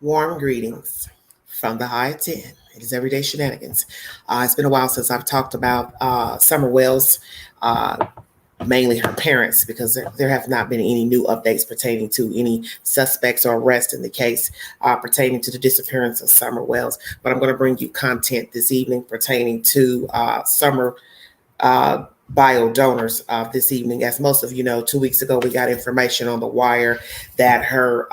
Warm greetings from the high 10. It is Everyday Shenanigans. It's been a while since I've talked about Summer Wells, mainly her parents, because there have not been any new updates pertaining to any suspects or arrests in the case pertaining to the disappearance of Summer Wells. But I'm going to bring you content this evening pertaining to Summer bio donors this evening. As most of you know, 2 weeks ago, we got information on the wire that her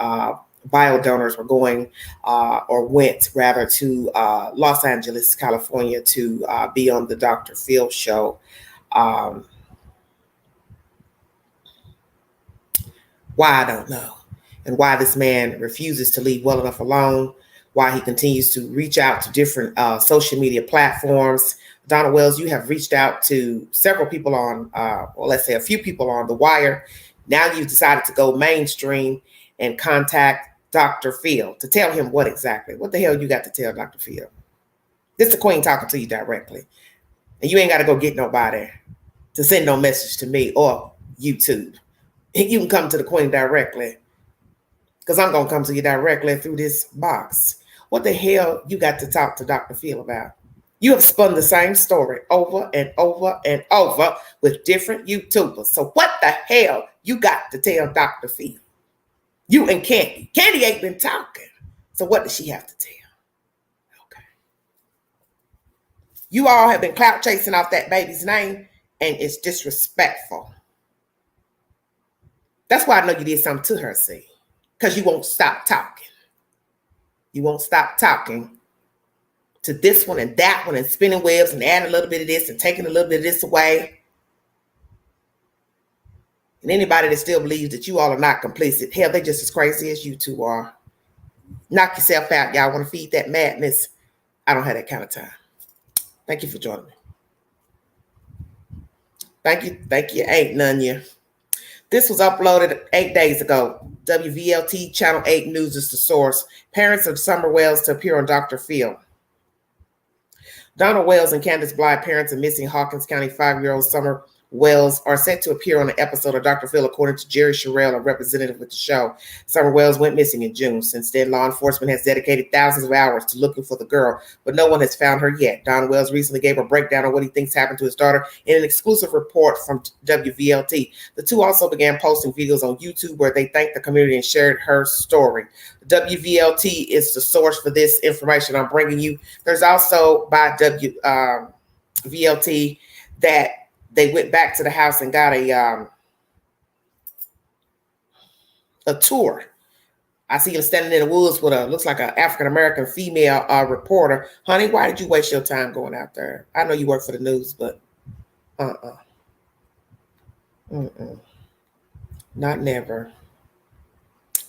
bio donors were going or went rather to Los Angeles, California to be on the Dr. Phil show. Why, I don't know. And why this man refuses to leave well enough alone, why he continues to reach out to different social media platforms. Donna Wells, you have reached out to several people on, well, let's say a few people on the wire. Now you've decided to go mainstream and contact Dr. Phil to tell him what exactly. What the hell you got to tell Dr. Phil? This is the queen talking to you directly. And you ain't got to go get nobody to send no message to me or YouTube. You can come to the queen directly, because I'm going to come to you directly through this box. What the hell you got to talk to Dr. Phil about? You have spun the same story over and over and over with different YouTubers. So what the hell you got to tell Dr. Phil? You and Candy. Candy ain't been talking. So what does she have to tell? Okay. You all have been clout chasing off that baby's name, and it's disrespectful. That's why I know you did something to her, see? Because you won't stop talking. You won't stop talking to this one and that one and spinning webs and adding a little bit of this and taking a little bit of this away. And anybody that still believes that you all are not complicit, hell, they just as crazy as you two are. Knock yourself out. Y'all want to feed that madness? I don't have that kind of time. Thank you for joining me. Thank you. Thank you. Ain't none you. This was uploaded 8 days ago. WVLT Channel 8 News is the source. Parents of Summer Wells to appear on Dr. Phil. Donna Wells and Candace Bly, parents of missing Hawkins County 5-year-old Summer Wells, are set to appear on an episode of Dr. Phil, according to Jerry Sherrill, a representative with the show. Summer Wells went missing in June. Since then, law enforcement has dedicated thousands of hours to looking for the girl, but no one has found her yet. Don Wells recently gave a breakdown on what he thinks happened to his daughter in an exclusive report from WVLT. The two also began posting videos on YouTube where they thanked the community and shared her story. WVLT is the source for this information I'm bringing you. There's also by WVLT that they went back to the house and got a tour. I see him standing in the woods with looks like an African-American female reporter. Honey, why did you waste your time going out there? I know you work for the news, but not never.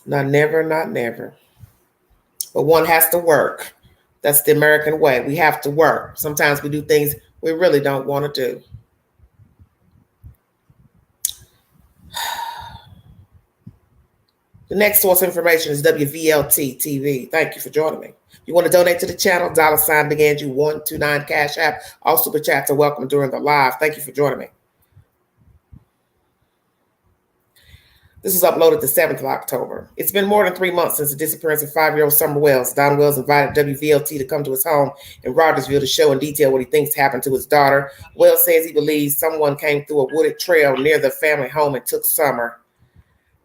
Not never, not never. But one has to work. That's the American way. We have to work. Sometimes we do things we really don't want to do. The next source of information is WVLT TV. Thank you for joining me. If you want to donate to the channel, $ Big Andrew 129 Cash App. All super chats are welcome during the live. Thank you for joining me. This was uploaded the 7th of October. It's been more than 3 months since the disappearance of 5-year-old Summer Wells. Don Wells invited WVLT to come to his home in Rogersville to show in detail what he thinks happened to his daughter. Wells says he believes someone came through a wooded trail near the family home and took Summer.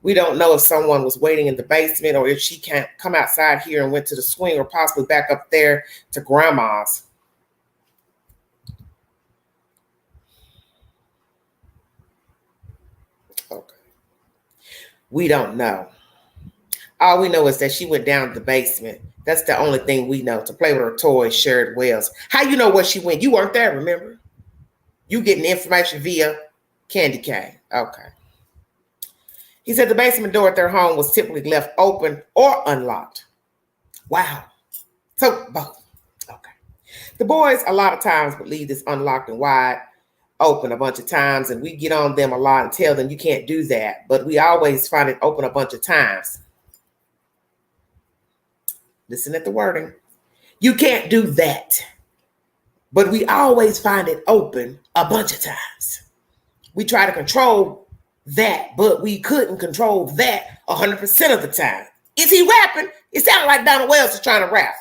We don't know if someone was waiting in the basement or if she can't come outside here and went to the swing or possibly back up there to grandma's. Okay. We don't know. All we know is that she went down to the basement. That's the only thing we know, to play with her toys, shared Wells. How you know where she went? You weren't there, remember? You getting the information via Candy Cane. Okay. He said the basement door at their home was typically left open or unlocked. Wow. So both. Okay. The boys a lot of times would leave this unlocked and wide open a bunch of times, and we get on them a lot and tell them you can't do that. But we always find it open a bunch of times. Listen at the wording. You can't do that. But we always find it open a bunch of times. We try to control that, but we couldn't control that 100% of the time. Is he rapping? It sounded like Donna Wells was trying to rap.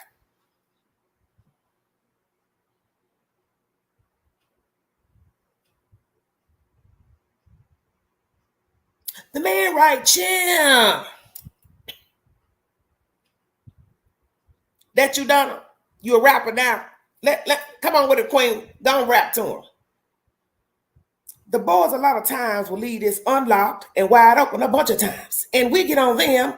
The man right, chill. That you, Donna? You a rapper now? Come on with it, Queen. Don't rap to him. The boys a lot of times will leave this unlocked and wide open a bunch of times. And we get on them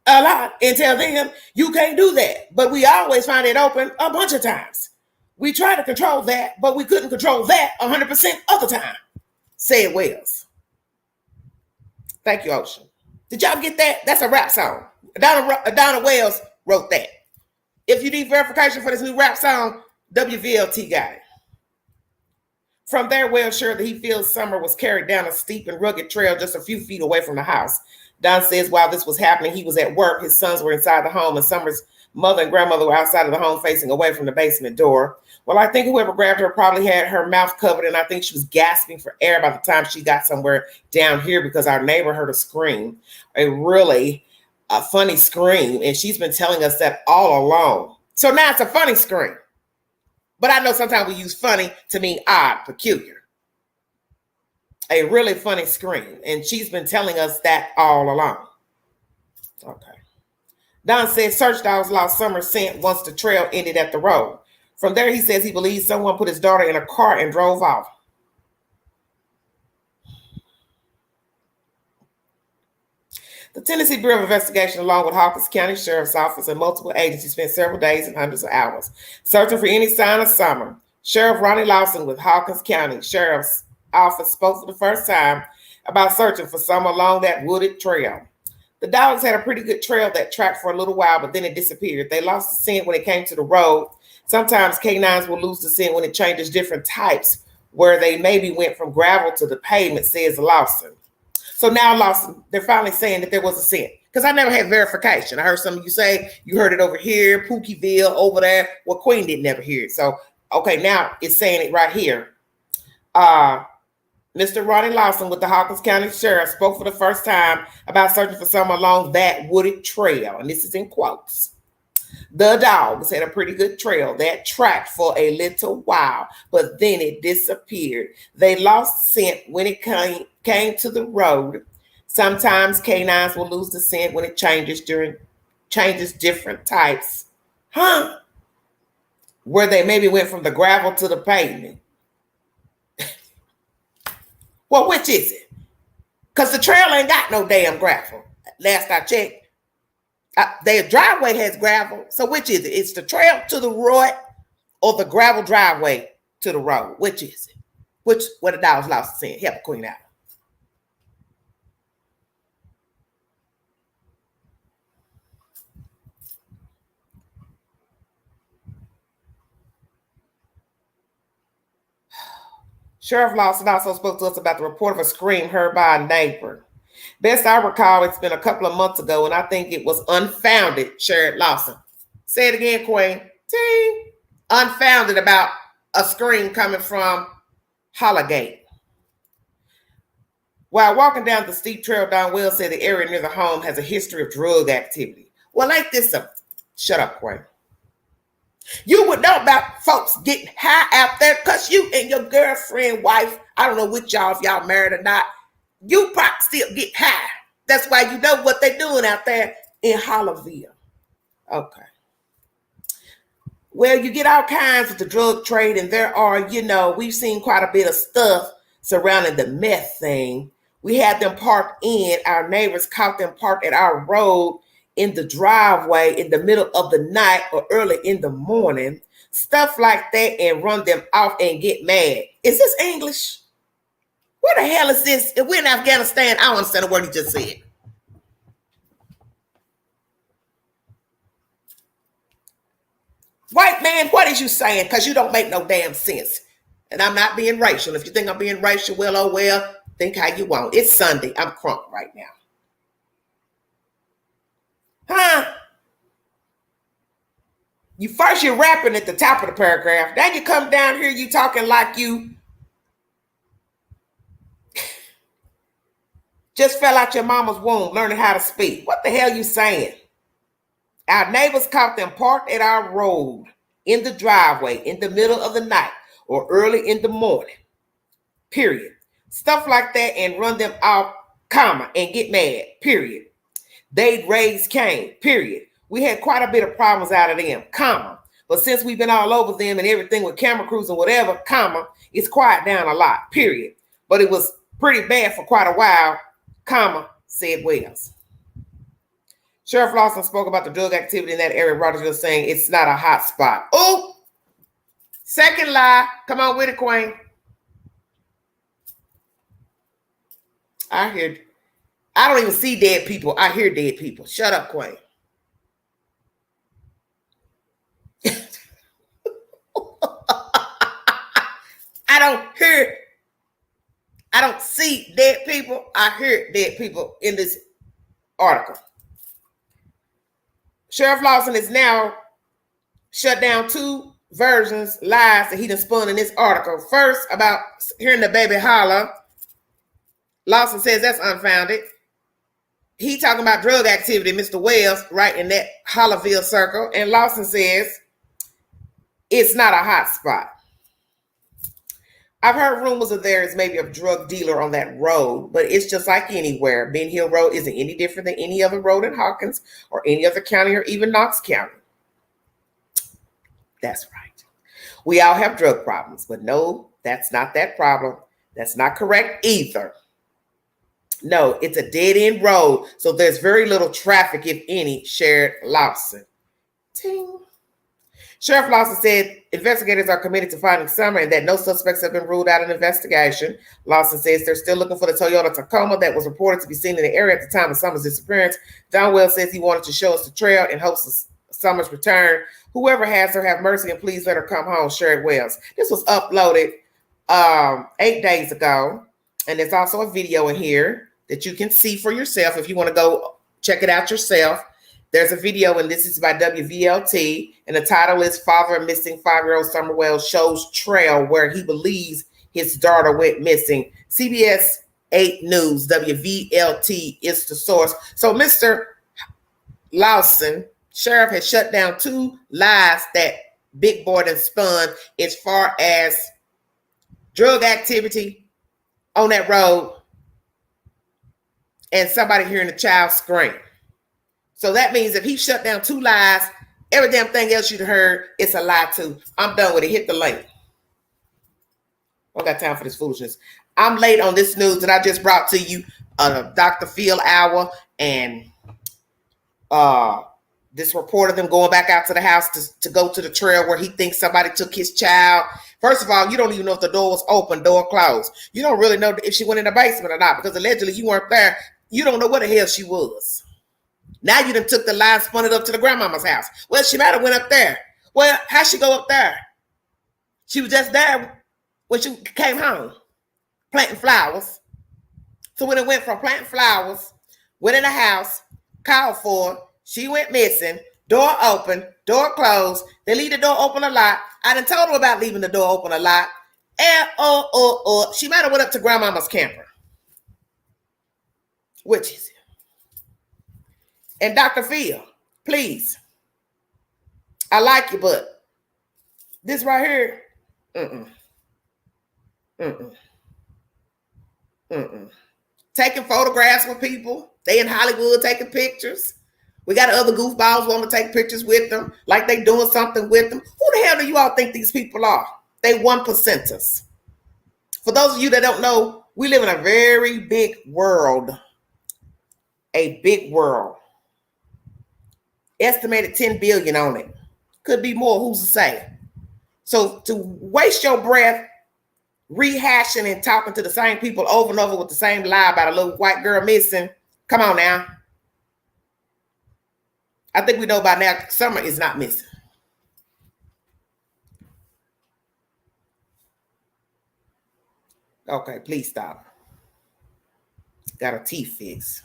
a lot and tell them, you can't do that. But we always find it open a bunch of times. We try to control that, but we couldn't control that 100% of the time. Said Wells. Thank you, Ocean. Did y'all get that? That's a rap song. Donna Wells wrote that. If you need verification for this new rap song, WVLT got it. From there, Wells shared that he feels Summer was carried down a steep and rugged trail just a few feet away from the house. Don says while this was happening, he was at work. His sons were inside the home, and Summer's mother and grandmother were outside of the home facing away from the basement door. Well, I think whoever grabbed her probably had her mouth covered, and I think she was gasping for air by the time she got somewhere down here because our neighbor heard a scream, a really funny scream, and she's been telling us that all along. So now it's a funny scream. But I know sometimes we use funny to mean odd, peculiar. A really funny scream. And she's been telling us that all along. Okay. Don says search dogs lost Summer's scent once the trail ended at the road. From there, he says he believes someone put his daughter in a car and drove off. The Tennessee Bureau of Investigation, along with Hawkins County Sheriff's Office and multiple agencies, spent several days and hundreds of hours searching for any sign of Summer. Sheriff Ronnie Lawson with Hawkins County Sheriff's Office spoke for the first time about searching for Summer along that wooded trail. The dogs had a pretty good trail that tracked for a little while, but then it disappeared. They lost the scent when it came to the road. Sometimes canines will lose the scent when it changes different types, where they maybe went from gravel to the pavement, says Lawson. So now Lawson, they're finally saying that there was a scent. Because I never had verification. I heard some of you say you heard it over here, Pookieville, over there. Well, Queen didn't never hear it. So, okay, now it's saying it right here. Mr. Ronnie Lawson with the Hawkins County Sheriff spoke for the first time about searching for someone along that wooded trail. And this is in quotes. The dogs had a pretty good trail that tracked for a little while, but then it disappeared. They lost scent when it came to the road. Sometimes canines will lose the scent when it changes different types. Where they maybe went from the gravel to the pavement. Well, which is it? Because the trail ain't got no damn gravel. Last I checked. Their driveway has gravel. So which is it? It's the trail to the road or the gravel driveway to the road. Which is it? What the dogs lost the scent. Help Queen out. Sheriff Lawson also spoke to us about the report of a scream heard by a neighbor. Best I recall, it's been a couple of months ago, and I think it was unfounded, Sheriff Lawson. Say it again, Queen. Ting. Unfounded about a scream coming from Hollowgate. While walking down the steep trail, Don Wells said the area near the home has a history of drug activity. Well, ain't this a... Shut up, Queen. You would know about folks getting high out there because you and your girlfriend, wife, I don't know which y'all, if y'all married or not, you probably still get high. That's why you know what they're doing out there in Hollowville. Okay. Well, you get all kinds with the drug trade, and there are, we've seen quite a bit of stuff surrounding the meth thing. We had them parked in, our neighbors caught them parked at our road in the driveway in the middle of the night or early in the morning, stuff like that, and run them off and get mad. Is this English? What the hell is this? If we're in Afghanistan, I don't understand the word he just said. White man, what is you saying? Because you don't make no damn sense. And I'm not being racial. If you think I'm being racial, well, oh well, think how you want. It's Sunday. I'm crunk right now. You're rapping at the top of the paragraph. Then you come down here, you talking like you just fell out your mama's womb learning how to speak. What the hell you saying? Our neighbors caught them parked at our road in the driveway in the middle of the night or early in the morning. Period. Stuff like that and run them off, comma, and get mad. Period. They'd raise Cain. Period. We had quite a bit of problems out of them, comma. But since we've been all over them and everything with camera crews and whatever, comma, it's quiet down a lot. Period. But it was pretty bad for quite a while, comma, said Wells. Sheriff Lawson spoke about the drug activity in that area. Rogers was saying it's not a hot spot. Oh, second lie. Come on with it, Queen. I don't even see dead people. I hear dead people. Shut up, Queen. I don't see dead people. I hear dead people in this article. Sheriff Lawson is now shut down two lies that he done spun in this article. First, about hearing the baby holler. Lawson says that's unfounded. He talking about drug activity, Mr. Wells, right in that Hollerville circle. And Lawson says it's not a hot spot. I've heard rumors of there is maybe a drug dealer on that road, but it's just like anywhere. Ben Hill Road isn't any different than any other road in Hawkins or any other county or even Knox County. That's right. We all have drug problems, but no, that's not that problem. That's not correct either. No, it's a dead-end road, so there's very little traffic, if any, shared Lawson. Ting. Sheriff Lawson said investigators are committed to finding Summer and that no suspects have been ruled out in the investigation. Lawson says they're still looking for the Toyota Tacoma that was reported to be seen in the area at the time of Summer's disappearance. Don Wells says he wanted to show us the trail in hopes of Summer's return. Whoever has her, have mercy and please let her come home, shared Wells. This was uploaded 8 days ago, and there's also a video in here that you can see for yourself if you want to go check it out yourself. There's a video, and this is by WVLT, and the title is Father of Missing 5-Year-Old Summer Wells Shows Trail Where He Believes His Daughter Went Missing. CBS 8 News, WVLT is the source. So Mr. Lawson, sheriff, has shut down two lies that Big Boy done spun as far as drug activity on that road and somebody hearing a child scream. So that means if he shut down two lies, every damn thing else you'd heard, it's a lie too. I'm done with it. Hit the link. I don't got time for this foolishness. I'm late on this news that I just brought to you, Dr. Phil Hour, and this report of them going back out to the house to go to the trail where he thinks somebody took his child. First of all, you don't even know if the door was open, door closed. You don't really know if she went in the basement or not, because allegedly you weren't there. You don't know where the hell she was. Now you done took the lie and spun it up to the grandmama's house. Well, she might have went up there. Well, how'd she go up there? She was just there when she came home, planting flowers. So when it went from planting flowers, went in the house, called for her, she went missing, door open, door closed. They leave the door open a lot. I done told her about leaving the door open a lot. And she might have went up to grandmama's camper. Which is it? And Dr. Phil, please. I like you, but this right here, taking photographs with people. They in Hollywood taking pictures. We got other goofballs want to take pictures with them, like they doing something with them. Who the hell do you all think these people are? They 1%ers. For those of you that don't know, we live in a very big world. A big world. Estimated 10 billion on it. Could be more, who's to say? So to waste your breath rehashing and talking to the same people over and over with the same lie about a little white girl missing, come on now. I think we know by now Summer is not missing. Okay, please stop. Got her teeth fixed.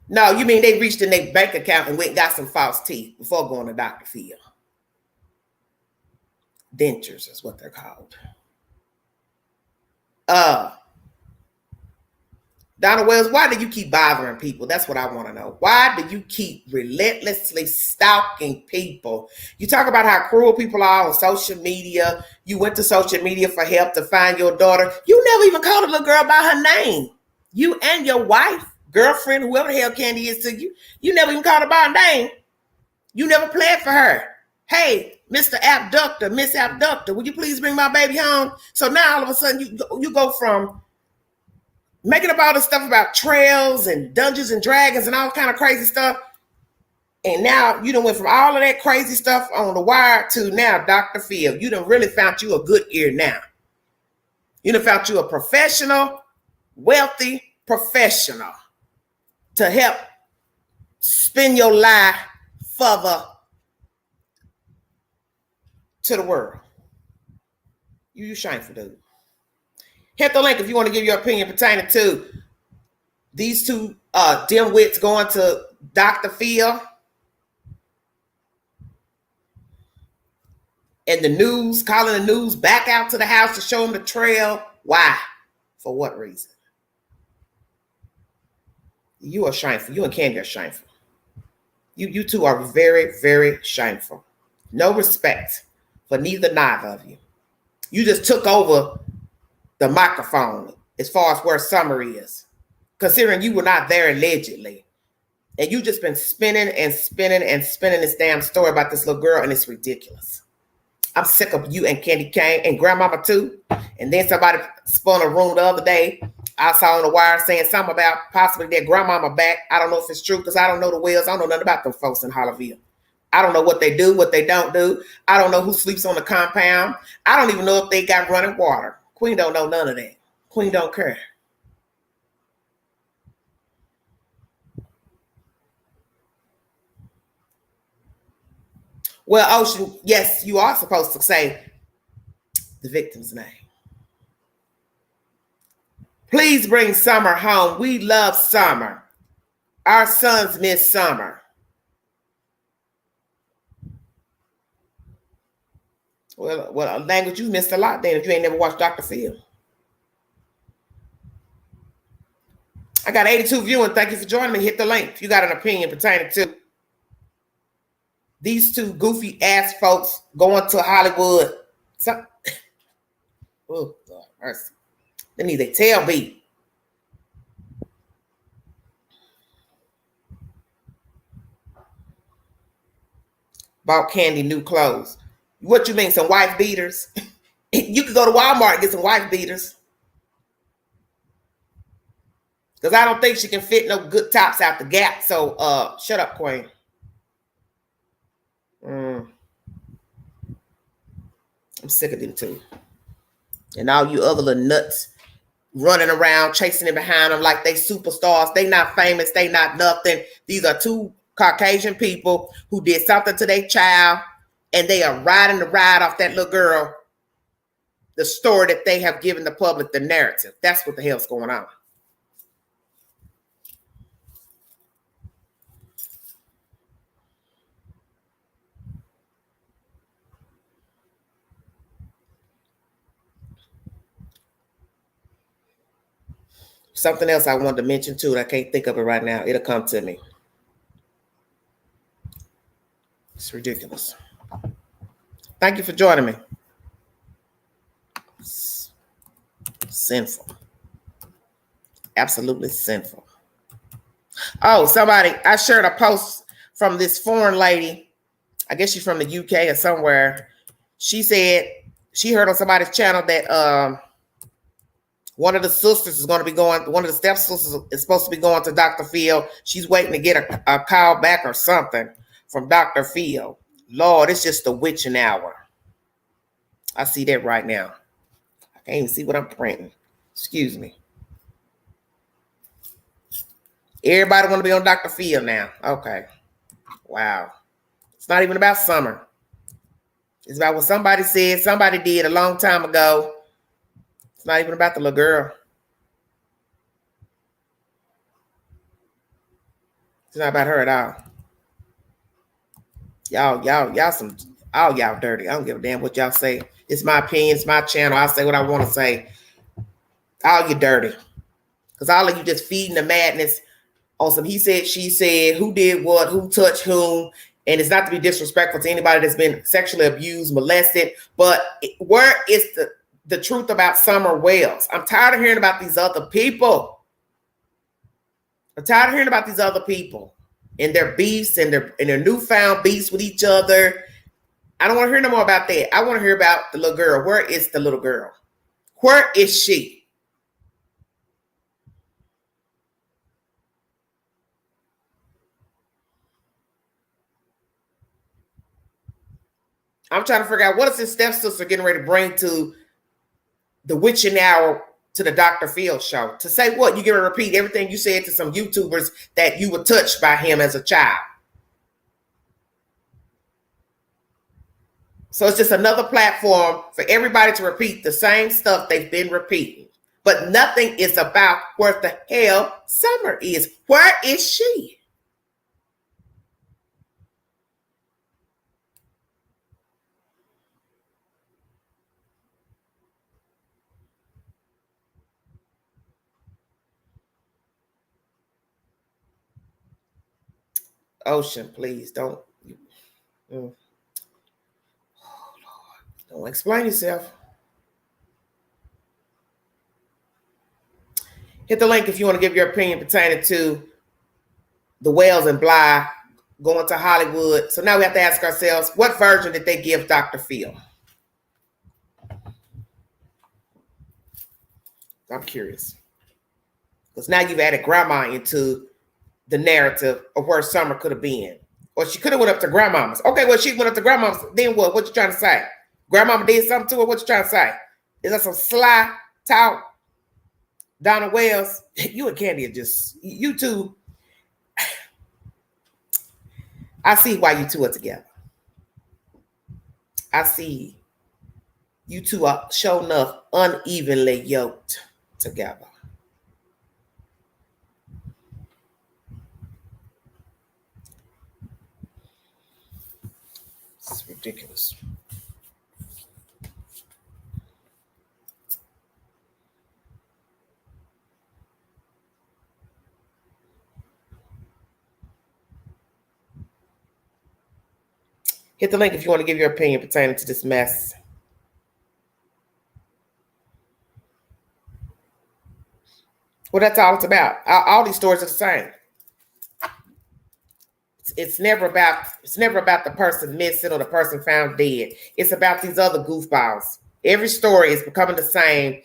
No, you mean they reached in their bank account and went and got some false teeth before going to Dr. Phil. Dentures is what they're called. Donna Wells, why do you keep bothering people? That's what I want to know. Why do you keep relentlessly stalking people? You talk about how cruel people are on social media. You went to social media for help to find your daughter. You never even called a little girl by her name. You and your wife, girlfriend, whoever the hell Candy is to you, you never even called her by her name. You never planned for her. Hey, Mr. Abductor, Miss Abductor, would you please bring my baby home? So now all of a sudden you go from making up all this stuff about trails and Dungeons and Dragons and all kind of crazy stuff. And now you done went from all of that crazy stuff on the wire to now Dr. Phil. You done really found you a good ear now. You done found you a professional, wealthy professional to help spin your lie further to the world. You shameful, dude. Hit the link if you want to give your opinion pertaining to these two dimwits going to Dr. Phil and the news, calling the news back out to the house to show them the trail. Why? For what reason? You are shameful. You and Candy are shameful. You two are very, very shameful. No respect for neither of you. You just took over the microphone as far as where Summer is, considering you were not there allegedly. And you just been spinning and spinning and spinning this damn story about this little girl, and it's ridiculous. I'm sick of you and Candy Cane and Grandmama too. And then somebody spun a room the other day. I saw on the wire saying something about possibly their grandmama back. I don't know if it's true because I don't know the Wells. I don't know nothing about them folks in Hollyville. I don't know what they do, what they don't do. I don't know who sleeps on the compound. I don't even know if they got running water. Queen don't know none of that. Queen don't care. Well, Ocean, yes, you are supposed to say the victim's name. Please bring Summer home. We love Summer. Our sons miss Summer. Well, language, you missed a lot then if you ain't never watched Dr. Phil. I got 82 viewing. Thank you for joining me. Hit the link if you got an opinion pertaining to these two goofy ass folks going to Hollywood. Oh, God, mercy. They need a tail beat. Bought Candy new clothes. What you mean, some wife beaters? You could go to Walmart and get some wife beaters. Because I don't think she can fit no good tops out the Gap. So shut up, Queen. I'm sick of them too. And all you other little nuts running around, chasing it behind them like they superstars. They not famous. They not nothing. These are two Caucasian people who did something to their child, and they are riding the ride off that little girl, the story that they have given the public, the narrative. That's what the hell's going on. Something else I wanted to mention too, and I can't think of it right now. It'll come to me. It's ridiculous. Thank you for joining me. Sinful. Absolutely sinful. Oh, somebody, I shared a post from this foreign lady. I guess she's from the UK or somewhere. She said she heard on somebody's channel that one of the sisters is going to be going, one of the stepsisters is supposed to be going to Dr. Phil. She's waiting to get a call back or something from Dr. Phil. Lord, it's just the witching hour. I see that right now. I can't even see what I'm printing. Excuse me. Everybody want to be on Dr. Phil now. Okay. Wow. It's not even about Summer. It's about what somebody said, somebody did a long time ago. It's not even about the little girl. It's not about her at all. Y'all dirty. I don't give a damn what y'all say. It's my opinion. It's my channel. I say what I want to say. All you dirty. Because all of you just feeding the madness on some he said, she said, who did what, who touched whom. And it's not to be disrespectful to anybody that's been sexually abused, molested, but where is the truth about Summer Wells? I'm tired of hearing about these other people. I'm tired of hearing about these other people and their beefs and their newfound beefs with each other. I don't want to hear no more about that. I want to hear about the little girl. Where is the little girl? Where is she? I'm trying to figure out what is his stepsister getting ready to bring to the witching hour to the Dr. Phil show. To say what? You going to repeat everything you said to some YouTubers that you were touched by him as a child. So it's just another platform for everybody to repeat the same stuff they've been repeating. But nothing is about where the hell Summer is. Where is she? Ocean, please don't. Oh, Lord. Don't explain yourself. Hit the link if you want to give your opinion pertaining to the Wells and Bly going to Hollywood. So now we have to ask ourselves, what version did they give Dr. Phil? I'm curious. Because now you've added grandma into the narrative of where Summer could have been. Or she could have went up to grandmama's. Okay, well, she went up to grandmama's. Then what? What you trying to say? Grandmama did something to her? What you trying to say? Is that some sly talk? Donna Wells, you and Candy are just, you two, I see why you two are together. I see you two are sure enough unevenly yoked together. It's ridiculous. Hit the link if you want to give your opinion pertaining to this mess. Well, that's all it's about. All these stories are the same. It's never about the person missing or the person found dead. It's about these other goofballs. Every story is becoming the same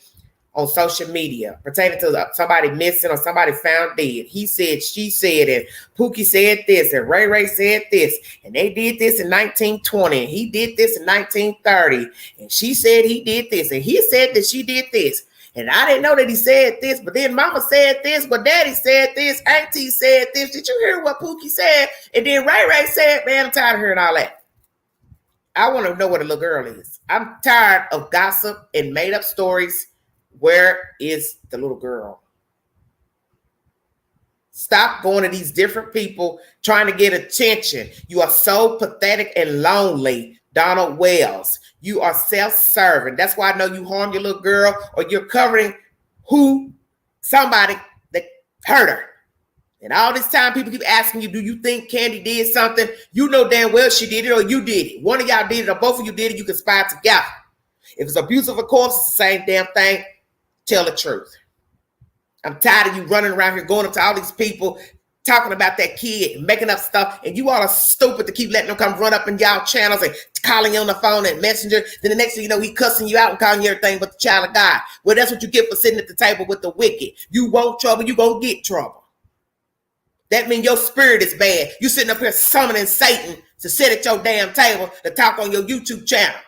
on social media pertaining to somebody missing or somebody found dead. He said, she said, and Pookie said this, and Ray Ray said this, and they did this in 1920, and he did this in 1930, and she said he did this, and he said that she did this. And I didn't know that he said this, but then mama said this, but daddy said this, auntie said this. Did you hear what Pookie said? And then Ray Ray said, man, I'm tired of hearing all that. I want to know where the little girl is. I'm tired of gossip and made up stories. Where is the little girl? Stop going to these different people trying to get attention. You are so pathetic and lonely, Donald Wells. You are self-serving. That's why I know you harmed your little girl, or you're covering somebody that hurt her. And all this time, people keep asking you, do you think Candy did something? You know damn well she did it or you did it. One of y'all did it or both of you did it. You conspired together. If it's abuse of a corpse, it's the same damn thing. Tell the truth. I'm tired of you running around here going up to all these people talking about that kid and making up stuff, and you all are stupid to keep letting them come run up in y'all channels and calling you on the phone and messenger. Then the next thing you know, he cussing you out and calling you everything but the child of God. Well, that's what you get for sitting at the table with the wicked. You want trouble, you gonna get trouble. That means your spirit is bad. You sitting up here summoning Satan to sit at your damn table to talk on your YouTube channel.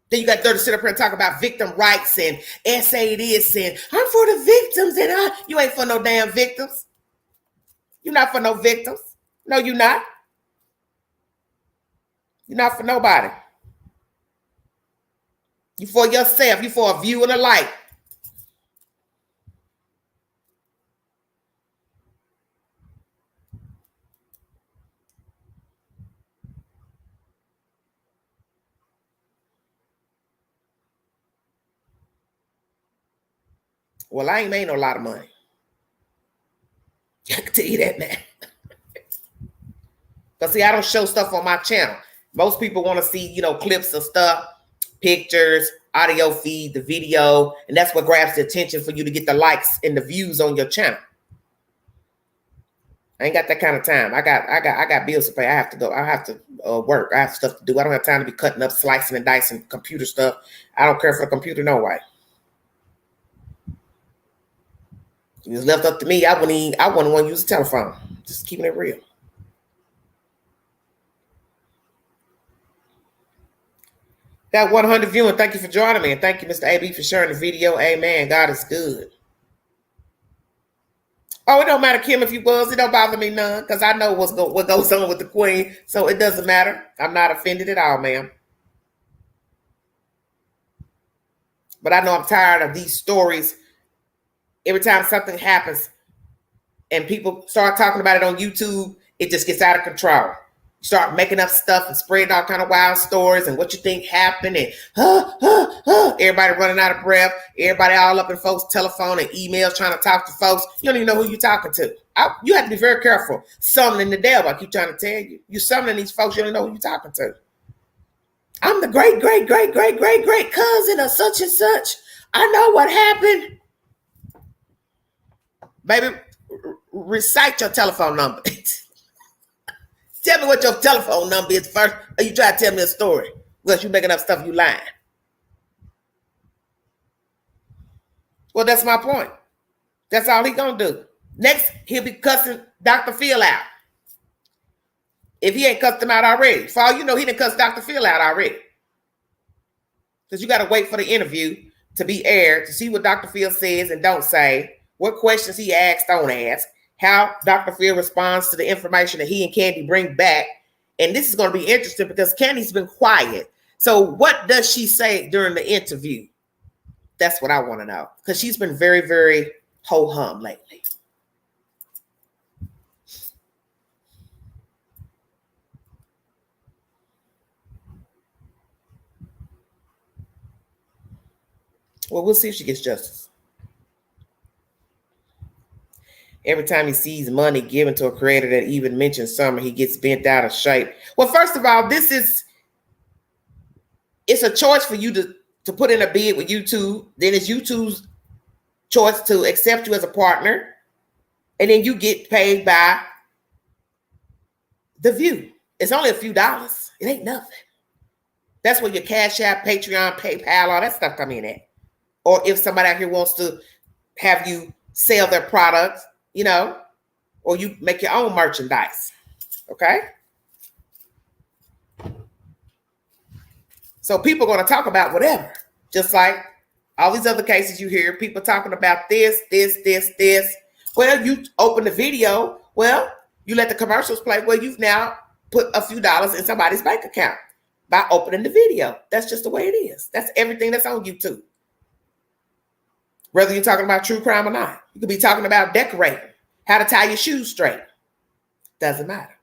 Then you got to sit up here and talk about victim rights and essay this and I'm for the victims and you ain't for no damn victims. You're not for no victims. No, you're not. You're not for nobody. You for yourself. You for a view and a light. Well, I ain't made no lot of money. I can tell you that now. Because see, I don't show stuff on my channel. Most people want to see, clips of stuff, pictures, audio feed, the video, and that's what grabs the attention for you to get the likes and the views on your channel. I ain't got that kind of time. I got bills to pay. I have to go. I have to work. I have stuff to do. I don't have time to be cutting up, slicing and dicing computer stuff. I don't care for the computer no way. If it was left up to me, I wouldn't want to use a telephone. Just keeping it real. Got 100 viewing. Thank you for joining me. And thank you, Mr. AB, for sharing the video. Amen. God is good. Oh, it don't matter, Kim, if you was. It don't bother me none, because I know what goes on with the queen. So it doesn't matter. I'm not offended at all, ma'am. But I know I'm tired of these stories. Every time something happens and people start talking about it on YouTube, it just gets out of control. You start making up stuff and spreading all kind of wild stories and what you think happened, and everybody running out of breath, everybody all up in folks' telephone and emails trying to talk to folks. You don't even know who you're talking to. You have to be very careful. Summoning the devil, I keep trying to tell you. You're summoning these folks, you don't know who you're talking to. I'm the great cousin of such and such. I know what happened. Baby, recite your telephone number. Tell me what your telephone number is first, or you try to tell me a story. Because you making up stuff, you lying. Well, that's my point. That's all he gonna do. Next, he'll be cussing Dr. Phil out. If he ain't cussed him out already. For all you know, he done cussed Dr. Phil out already. Because you got to wait for the interview to be aired to see what Dr. Phil says and don't say, what questions he asks, don't ask, how Dr. Phil responds to the information that he and Candy bring back. And this is going to be interesting because Candy's been quiet. So what does she say during the interview? That's what I want to know. Because she's been very, very ho-hum lately. Well, we'll see if she gets justice. Every time he sees money given to a creator that even mentions Summer, he gets bent out of shape. Well, first of all, it's a choice for you to put in a bid with YouTube. Then it's YouTube's choice to accept you as a partner. And then you get paid by the view. It's only a few dollars. It ain't nothing. That's where your Cash App, Patreon, PayPal, all that stuff come in at. Or if somebody out here wants to have you sell their products, or you make your own merchandise. Okay? So people are going to talk about whatever. Just like all these other cases you hear, people talking about this. Well, you open the video. Well, you let the commercials play. Well, you've now put a few dollars in somebody's bank account by opening the video. That's just the way it is. That's everything that's on YouTube. Whether you're talking about true crime or not. You could be talking about decorating, how to tie your shoes straight. Doesn't matter.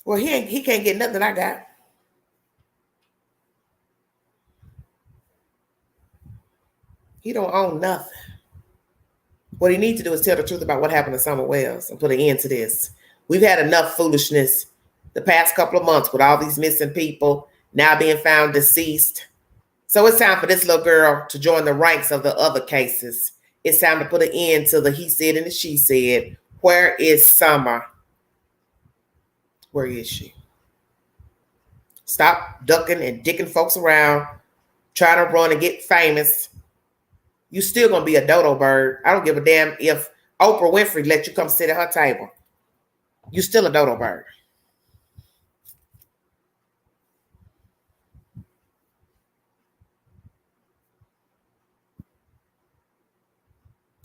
Well, he can't get nothing I got. He don't own nothing. What he needs to do is tell the truth about what happened to Summer Wells and put an end to this. We've had enough foolishness the past couple of months with all these missing people now being found deceased. So it's time for this little girl to join the ranks of the other cases. It's time to put an end to the he said and the she said. Where is Summer? Where is she? Stop ducking and dicking folks around, trying to run and get famous. You still gonna be a dodo bird. I don't give a damn if Oprah Winfrey let you come sit at her table. You still a dodo bird.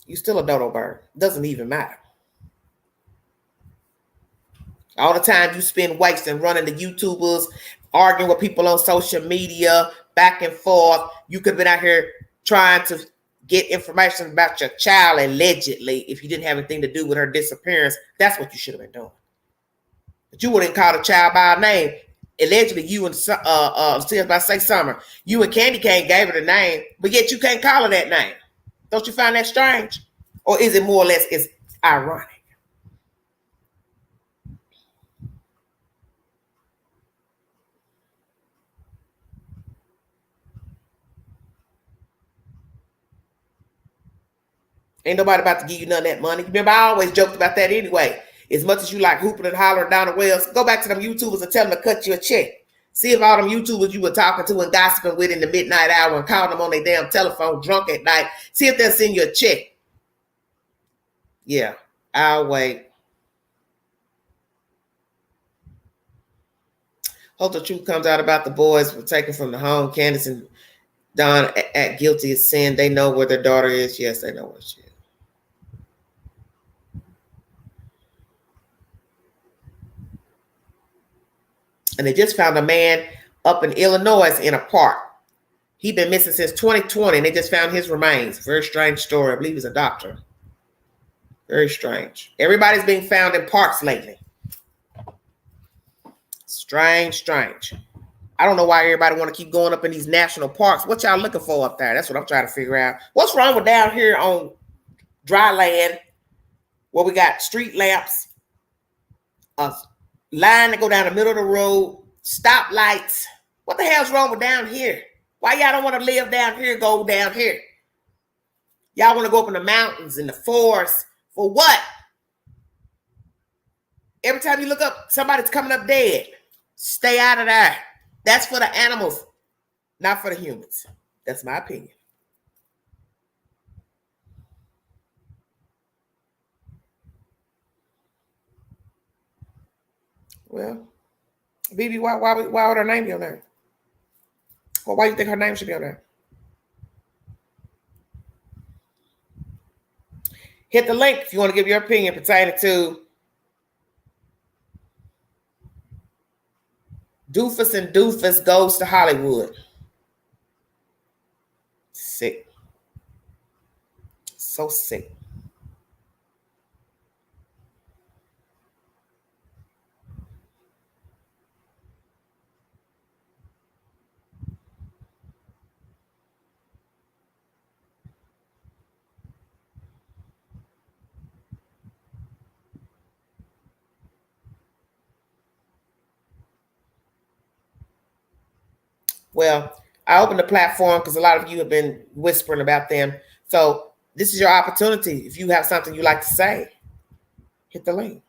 You still a dodo bird. Doesn't even matter. All the time you spend wasting running the YouTubers, arguing with people on social media, back and forth. You could have been out here trying to get information about your child allegedly if you didn't have anything to do with her disappearance. That's what you should have been doing. But you wouldn't call the child by a name. allegedly you and see if I say Summer, you and Candy Cane gave her the name, but yet you can't call her that name. Don't you find that strange? Or is it more or less it's ironic? Ain't nobody about to give you none of that money. Remember, I always joked about that anyway. As much as you like hooping and hollering down the wells, go back to them YouTubers and tell them to cut you a check. See if all them YouTubers you were talking to and gossiping with in the midnight hour and calling them on their damn telephone drunk at night, see if they'll send you a check. Yeah, I'll wait. Hope the truth comes out about the boys were taken from the home. Candace and Don act guilty of sin. They know where their daughter is. Yes, they know where she is. And they just found a man up in Illinois in a park. He'd been missing since 2020, and they just found his remains. Very strange story. I believe he's a doctor. Very strange. Everybody's being found in parks lately. Strange. I don't know why everybody want to keep going up in these national parks. What y'all looking for up there? That's what I'm trying to figure out. What's wrong with down here on dry land where we got street lamps, a line to go down the middle of the road, stoplights? What the hell's wrong with down here? Why y'all don't want to live down here, go down here? Y'all want to go up in the mountains and the forest for what? Every time you look up, somebody's coming up dead. Stay out of there. That's for the animals, not for the humans. That's my opinion. Well, BB, why would her name be on there? Well, why do you think her name should be on there? Hit the link if you want to give your opinion pertaining to Doofus and Doofus Goes to Hollywood. Sick. So sick. Well, I opened the platform because a lot of you have been whispering about them. So this is your opportunity. If you have something you like to say, hit the link.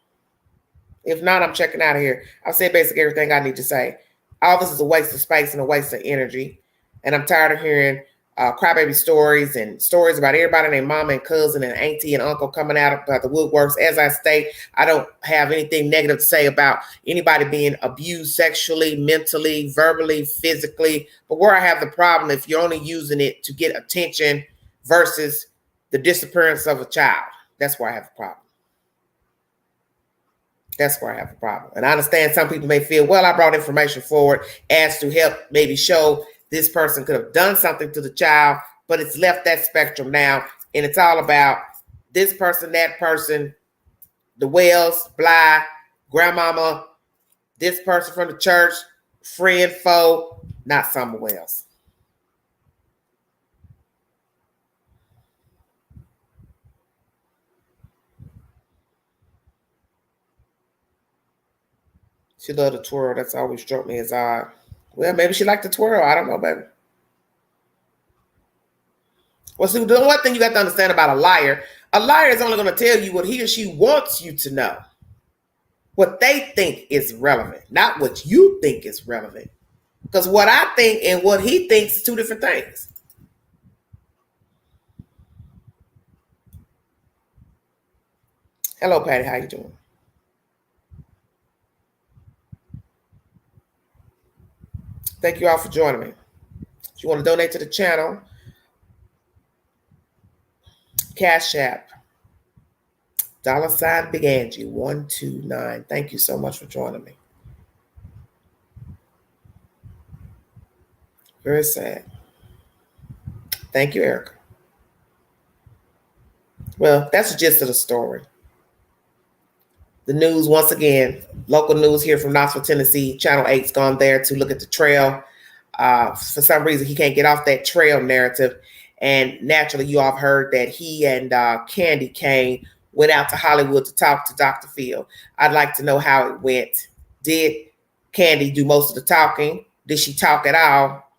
If not, I'm checking out of here. I've said basically everything I need to say. All this is a waste of space and a waste of energy. And I'm tired of hearing crybaby stories and stories about everybody and their mama and cousin and auntie and uncle coming out about the woodworks. As I state, I don't have anything negative to say about anybody being abused sexually, mentally, verbally, physically. But where I have the problem, if you're only using it to get attention versus the disappearance of a child, that's where I have the problem. That's where I have a problem. And I understand some people may feel, well, I brought information forward as to help maybe show this person could have done something to the child, but it's left that spectrum now. And it's all about this person, that person, the Wells, Bly, grandmama, this person from the church, friend, foe, not somewhere else. She loved to twirl. That's always struck me as odd. Well, maybe she liked to twirl. I don't know, baby. Well, see, the one thing you got to understand about a liar is only going to tell you what he or she wants you to know. What they think is relevant, not what you think is relevant. Because what I think and what he thinks is two different things. Hello, Patty. How you doing? Thank you all for joining me. If you want to donate to the channel, Cash App, $ Big Angie 129. Thank you so much for joining me. Very sad. Thank you, Erica. Well, that's the gist of the story. the news once again. Local news here from Knoxville, Tennessee. Channel 8's gone there to look at the trail. For some reason, he can't get off that trail narrative. And naturally, you all have heard that he and Candy Kane went out to Hollywood to talk to Dr. Phil. I'd like to know how it went. Did Candy do most of the talking? Did she talk at all?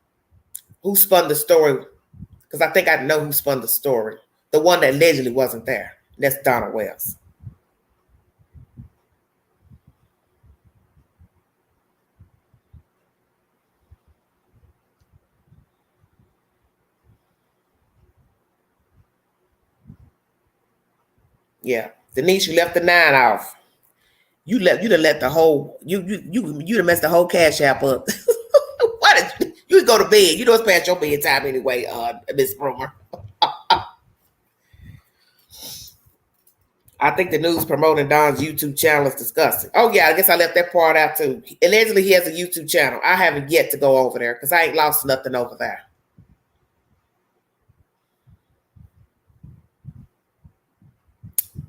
Who spun the story? Because I think I know who spun the story. The one that allegedly wasn't there. That's Donna Wells. Yeah, Denise, you left the 9 off. You done let the whole you done messed the whole cash app up. Why did you go to bed? You know it's past your bedtime anyway, Miss Broomer. I think the news promoting Don's YouTube channel is disgusting. Oh yeah, I guess I left that part out too. Allegedly, he has a YouTube channel. I haven't yet to go over there because I ain't lost nothing over there.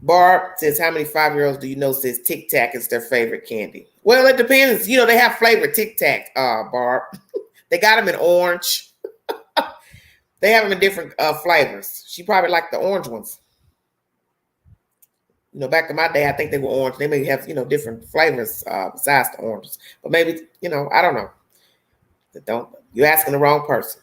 Barb says, how many 5-year-olds do you know says Tic Tac is their favorite candy? Well, it depends. You know, they have flavored Tic Tac, Barb. They got them in orange. They have them in different flavors. She probably liked the orange ones. You know, back in my day, I think they were orange. They may have, you know, different flavors besides the oranges. But maybe, you know, I don't know. You're asking the wrong person.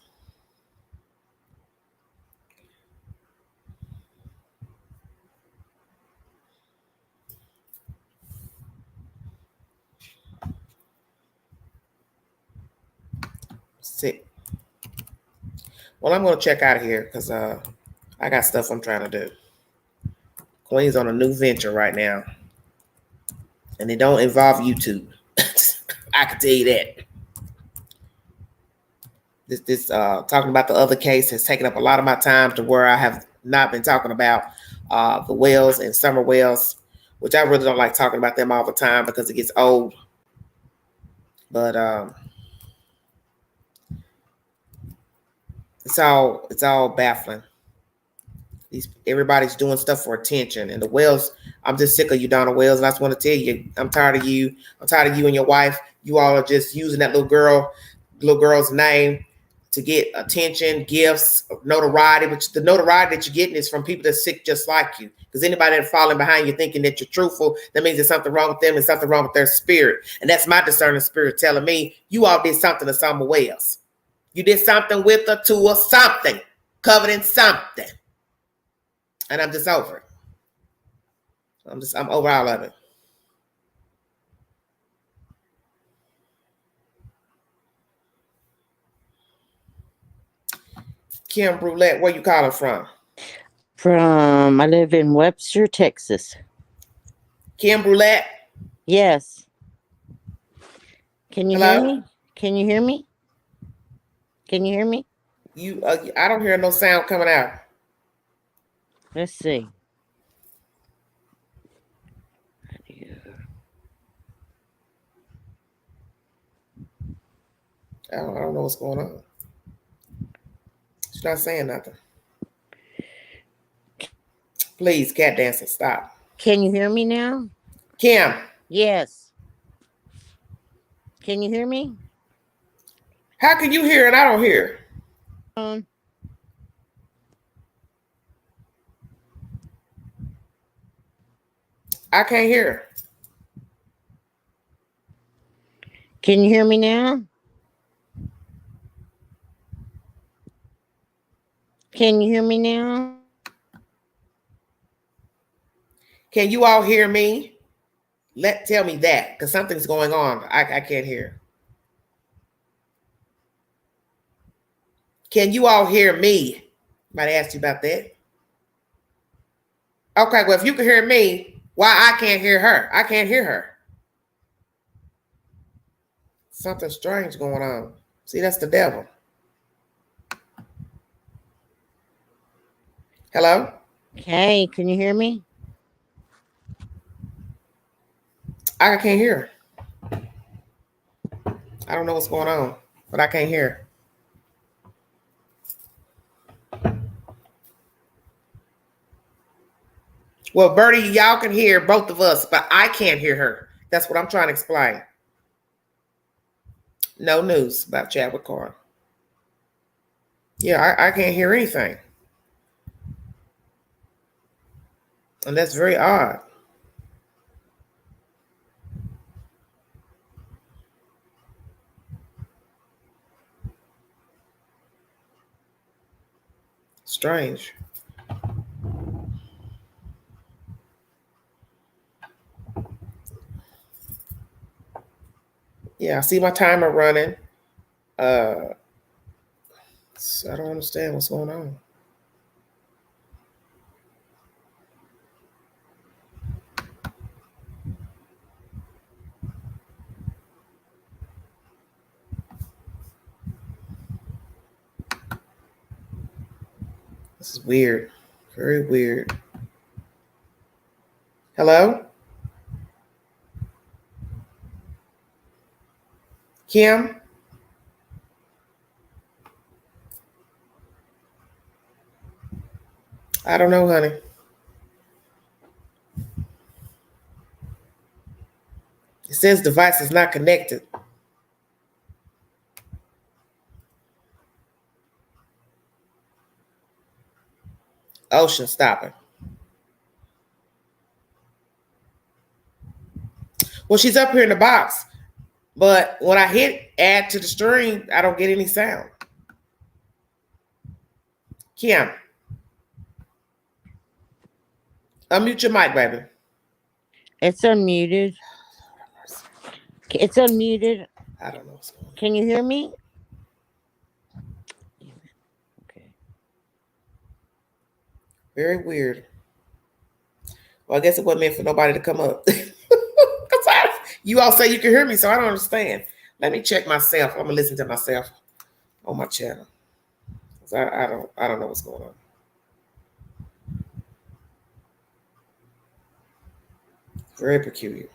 Sick. Well, I'm going to check out of here because I got stuff I'm trying to do. Queen's on a new venture right now. And it don't involve YouTube. I can tell you that. This talking about the other case has taken up a lot of my time to where I have not been talking about the Wells and Summer Wells, which I really don't like talking about them all the time because it gets old. But it's all baffling. Everybody's doing stuff for attention, and the Wells. I'm just sick of you, Donna Wells. And I just want to tell you, I'm tired of you. I'm tired of you and your wife. You all are just using that little girl's name to get attention, gifts, notoriety. But the notoriety that you're getting is from people that's sick just like you. Because anybody that's falling behind you thinking that you're truthful, that means there's something wrong with them and something wrong with their spirit. And that's my discerning spirit telling me you all did something to Summer Wells. You did something with her, to her, something, covered in something. And I'm just over it. I'm over all of it. Kim Brulette, where you calling from? I live in Webster, Texas. Kim Brulette? Yes. Can you Hello? hear me? Can you hear me? Can you hear me? I don't hear no sound coming out. Let's see. I don't know what's going on. She's not saying nothing. Please, cat dancing, stop. Can you hear me now? Kim. Yes. Can you hear me? How can you hear and I don't hear? I can't hear. Can you hear me now? Can you hear me now? Can you all hear me? Tell me that, because something's going on. I can't hear. Can you all hear me? Might ask you about that. Okay, well, if you can hear me, why I can't hear her? I can't hear her. Something strange going on. See, that's the devil. Hello? Hey, can you hear me? I can't hear. I don't know what's going on, but I can't hear. Well, Bertie, y'all can hear both of us, but I can't hear her. That's what I'm trying to explain. No news about Chadwick Carr. Yeah, I can't hear anything. And that's very odd. Strange. Yeah, I see my timer running. I don't understand what's going on. This is weird. Very weird. Hello? Kim? I don't know, honey. It says device is not connected. Ocean, stop it. Well, she's up here in the box, but when I hit add to the stream, I don't get any sound. Kim, unmute your mic, baby. It's unmuted. It's unmuted. I don't know what's going on. Can you hear me? Okay. Very weird. Well, I guess it wasn't meant for nobody to come up. You all say you can hear me, so I don't understand. Let me check myself. I'm gonna listen to myself on my channel. I don't know what's going on. Very peculiar.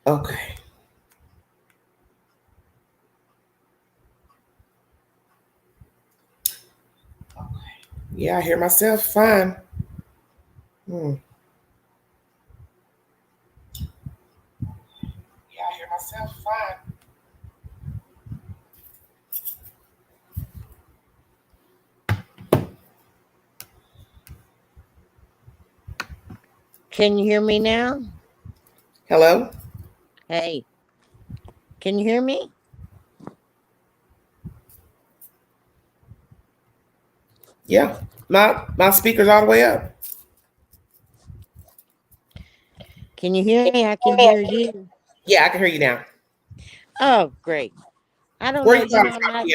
Okay. Yeah, I hear myself fine. Yeah, I hear myself fine. Can you hear me now? Hello? Hey. Can you hear me? Yeah. My speaker's all the way up. Can you hear me? I can hear you. Yeah, I can hear you now. Oh, great. I don't Where know. you coming from?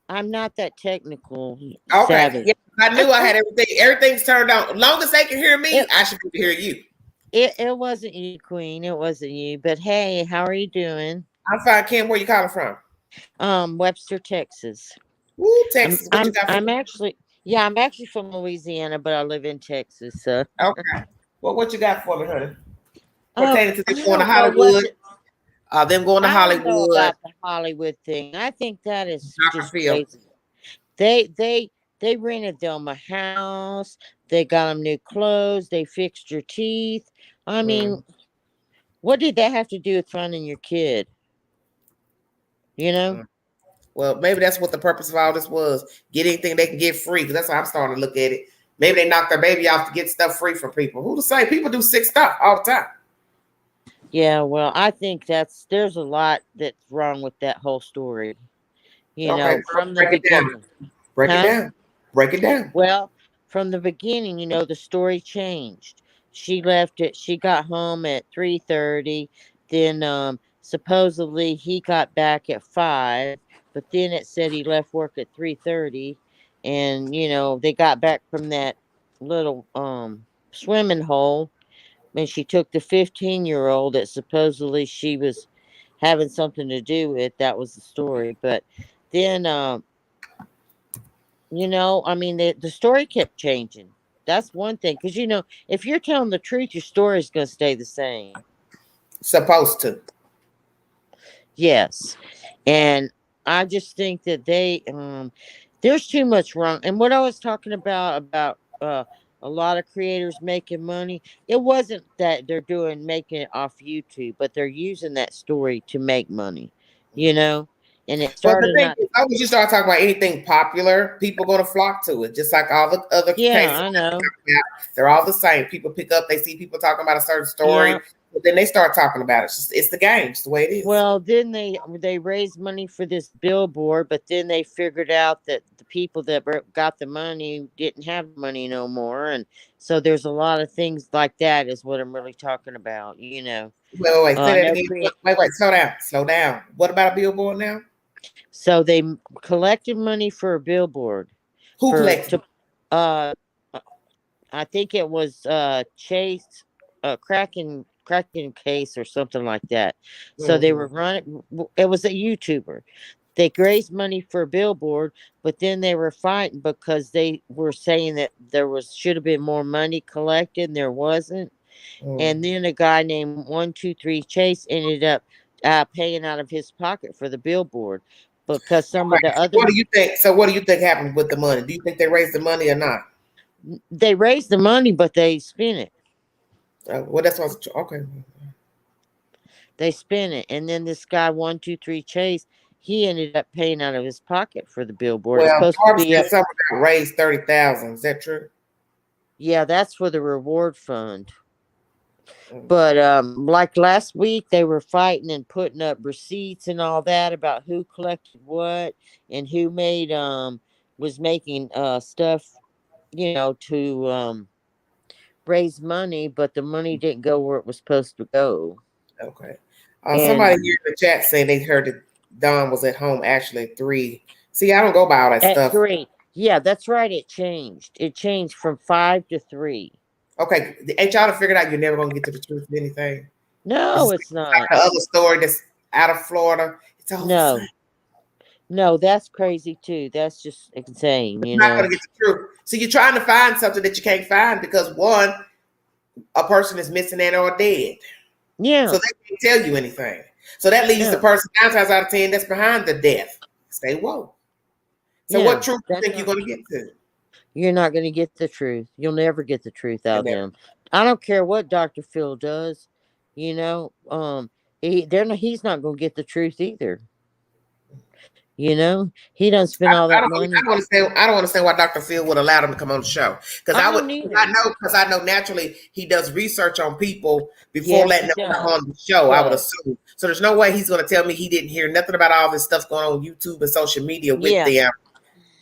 I'm not that technical Okay. savvy. Yeah, I knew I had everything. Everything's turned on. As long as they can hear me, I should be able to hear you. It wasn't you, Queen. It wasn't you. But hey, how are you doing? I'm fine, Kim. Where you calling from? Webster, Texas. Ooh, Texas. What you got? I'm actually from Louisiana, but I live in Texas. So. Okay. Well, what you got for me, honey? Oh, Pertaining to them going to Hollywood. Them going to I don't know Hollywood. about the Hollywood thing. I think that is just Feel. crazy. They rented them a house. They got them new clothes. They fixed your teeth. I mean, what did that have to do with finding your kid? You know? Well, maybe that's what the purpose of all this was. Get anything they can get free, because that's how I'm starting to look at it. Maybe they knock their baby off to get stuff free from people. Who to say? People do sick stuff all the time. Yeah, well, I think there's a lot that's wrong with that whole story. You know, from the beginning. Break it down. Break it down. Well, from the beginning, you know, the story changed. She left it. She got home at 3:30. Then supposedly he got back at 5, but then it said he left work at 3:30, and you know they got back from that little swimming hole, and she took the 15-year-old that supposedly she was having something to do with. That was the story, but then you know, I mean, the story kept changing. That's one thing. Because, you know, if you're telling the truth, your story is going to stay the same. Supposed to. Yes. And I just think that there's too much wrong. And what I was talking about a lot of creators making money, it wasn't that they're making it off YouTube, but they're using that story to make money, you know. And it But the started thing out. is, as you start talking about anything popular, people going to flock to it, just like all the other Yeah, cases. I know. They're all the same. People pick up, they see people talking about a certain story, Yeah. but then they start talking about it. It's the game. It's the way it is. Well, then they raised money for this billboard, but then they figured out that the people that got the money didn't have money no more, and so there's a lot of things like that. Is what I'm really talking about. You know, Wait. Say that no again. create. Wait. Slow down. Slow down. What about a billboard now? So they collected money for a billboard Who for collected? to uh I think it was Chase Kraken case or something like that. So they Mm-hmm. were running. It was a YouTuber. They raised money for a billboard, but then they were fighting because they were saying that there should have been more money collected, and there wasn't. Mm. And then a guy named 123 Chase ended up paying out of his pocket for the billboard because some of Okay. the So what other do you think? So what do you think happened with the money? Do you think they raised the money or not? they raised the money, but they spent it. Well, that's what's okay. They spent it, and then this guy 123 Chase, he ended up paying out of his pocket for the billboard. It's Well, supposed to Barbara be said up. someone got raised 30,000. Is that true? Yeah, that's for the reward fund. Mm. But like last week, they were fighting and putting up receipts and all that about who collected what and who made was making stuff, to raise money, but the money didn't go where it was supposed to go. Okay. And Somebody here in the chat saying they heard that Don was at home actually at 3. See, I don't go by all that at stuff. 3, yeah, that's right. It changed. It changed from 5 to 3. Okay, ain't y'all to figure out you're never gonna get to the truth of anything? No, It's it's like not. the other story that's out of Florida. It's all the No, same. no, that's crazy too. That's just insane, You're not gonna get the truth. So you're trying to find something that you can't find because one, a person is missing and or dead. Yeah, So they can't tell you anything. So that leaves the yeah, person 9 times out of 10 that's behind the death. Stay woke. So what yeah. truth do you That's think you're not. gonna get to? You're not going to get the truth. You'll never get the truth out And of never. them. I don't care what Dr. Phil does. You know, he's not going to get the truth either. He doesn't spend all I that don't. I money. don't understand. I don't understand why Dr. Phil would allow them to come on the show. Because I I would. don't I either. know. Because I know naturally he does research on people before Yes, letting he them come does. on the show. I would But assume. So there's no way he's going to tell me he didn't hear nothing about all this stuff going on YouTube and social media with yeah, them.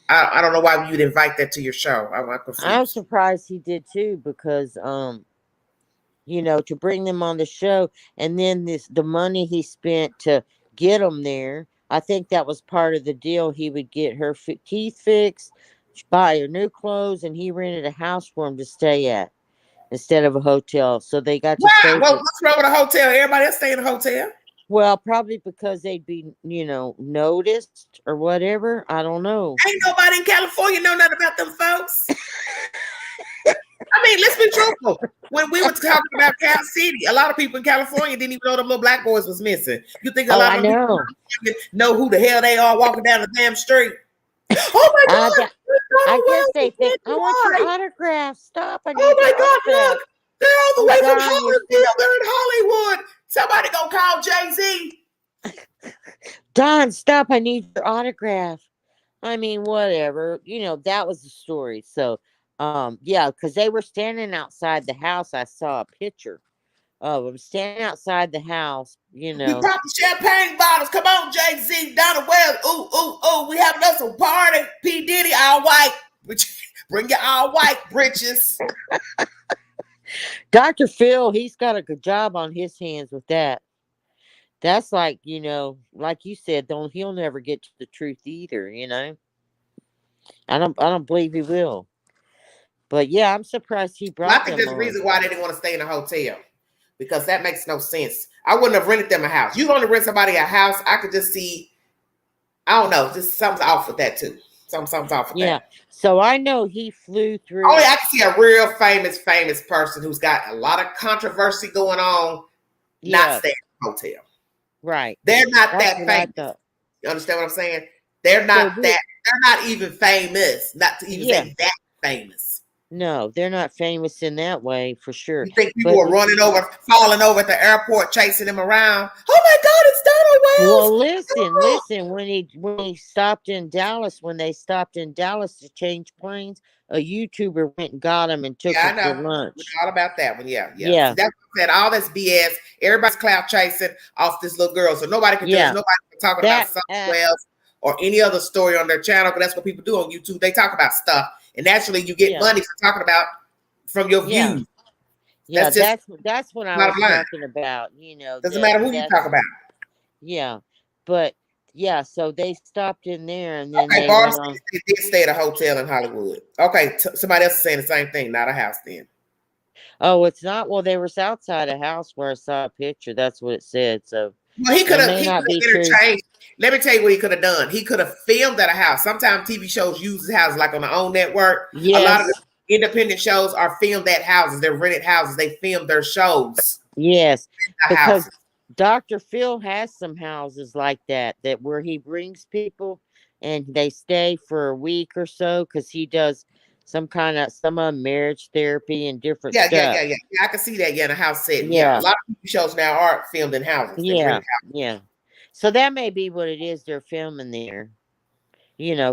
I don't know why you'd invite that to your show. I'm I'm confused. surprised he did too because to bring them on the show, and then the money he spent to get them there. I think that was part of the deal. He would get her teeth fixed, buy her new clothes, and he rented a house for him to stay at instead of a hotel. So they got to Wow. stay Well, for. what's wrong with a hotel? Everybody else stay in a hotel. Well, probably because they'd be, noticed or whatever. I don't know. Ain't nobody in California know nothing about them folks. I mean, let's be truthful. When we were talking about Cal City, a lot of people in California didn't even know them little black boys was missing. You think a Oh, lot I of them know. people know who the hell they are walking down the damn street? Oh my I, God! gu- I guess they think, I want your Why? autograph. Stop. I Oh need my your God! autograph. Look, they're all the Oh, way from Don, you're Hollywood. They're in Hollywood. Somebody go call Jay-Z. Don, stop. I need your autograph. I mean, whatever. That was the story. So, yeah, because they were standing outside the house. I saw a picture of them standing outside the house, We popping champagne bottles. Come on, Jay-Z, Donna Wells. Ooh, ooh, ooh. We having us a party. P. Diddy, all white. Bring your all white britches. Dr. Phil, he's got a good job on his hands with that. That's like, like you said, he'll never get to the truth either. I don't believe he will. But yeah, I'm surprised he Well, I brought think them there's a on. reason why they didn't want to stay in a hotel because that makes no sense. I wouldn't have rented them a house. You want to rent somebody a house? I could just see. I don't know. Just something's off with that too. Something's off with Yeah. that. So I know he flew Only through. I can see a real famous person who's got a lot of controversy going on, not Yeah, staying in a hotel. right. They're not That's that what I famous. thought. You understand what I'm saying? They're So not that. They're not even famous. Not to even yeah, say that famous. no, they're not famous in that way for sure. You think people But are running over, falling over at the airport, chasing him around? Oh my God, it's Donald Wells! well, listen, Oh. listen. When he stopped in Dallas, when they stopped in Dallas to change planes, a YouTuber went and got him and took Yeah, I him for know. We lunch. know all about that one. Yeah, yeah. See, Yeah, that's what I said. All this BS. Everybody's clout chasing off this little girl, so nobody can judge. yeah. Nobody can talking about That something Wells or any other story on their channel. Because that's what people do on YouTube. They talk about stuff, and naturally, you get yeah, money for talking about from your yeah, views. yeah. That's just That's what I bottom was line. talking about. You know Doesn't that matter who you talk that's about. yeah, but yeah. So they stopped in there and then Okay, they Barb went said on. they did stay at a hotel in Hollywood. Okay, somebody else is saying the same thing, not a house then. Oh, it's not. Well, they were outside a house where I saw a picture. That's what it said. So Well, he could it have may not be true. interchanged. Let me tell you what he could have done. He could have filmed at a house. Sometimes TV shows use houses like on their own network. A lot of the Yes, independent shows are filmed at houses. They're rented houses. They film their shows yes, in the because houses. Dr. Phil has some houses like that where he brings people and they stay for a week or so because he does some marriage therapy and different Yeah, yeah, stuff. yeah, yeah. Yeah, I can see that. Yeah, in a house setting. Yeah, a Yeah, lot of TV shows now are filmed in houses. They're yeah, rented houses. yeah. So that may be what it is they're filming there.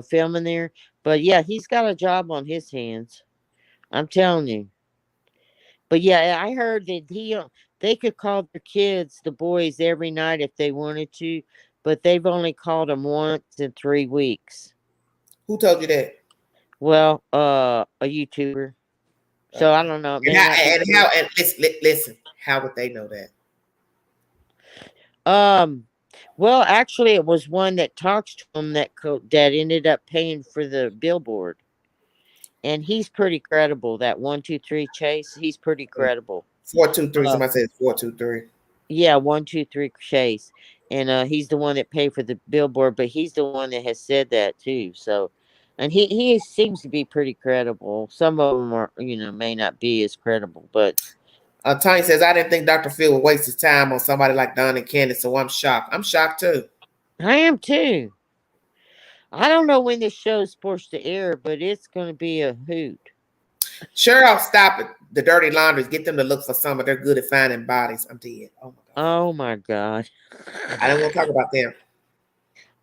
Filming there. But yeah, he's got a job on his hands. I'm telling you. But yeah, I heard that they could call their kids, the boys, every night if they wanted to, but they've only called them once in 3 weeks. Who told you that? Well, a YouTuber. So I Okay. don't know. It And may how not be and true. how and listen, how would they know that? Um. Well, actually, it was one that talks to him that ended up paying for the billboard, and he's pretty credible. That 123 Chase, he's pretty credible. 423. Uh, Somebody said 423. Yeah, 123 Chase, and he's the one that paid for the billboard, but he's the one that has said that too. So, and he seems to be pretty credible. Some of them are, may not be as credible, but Tony says, I didn't think Dr. Phil would waste his time on somebody like Don and Candace, so I'm shocked. I'm shocked too. I am too. I don't know when this show's supposed to air, but it's going to be a hoot. Cheryl, stop it. The dirty laundries, get them to look for some of their good at finding bodies. I'm dead. Oh my God. Oh my God. I don't want to talk about them.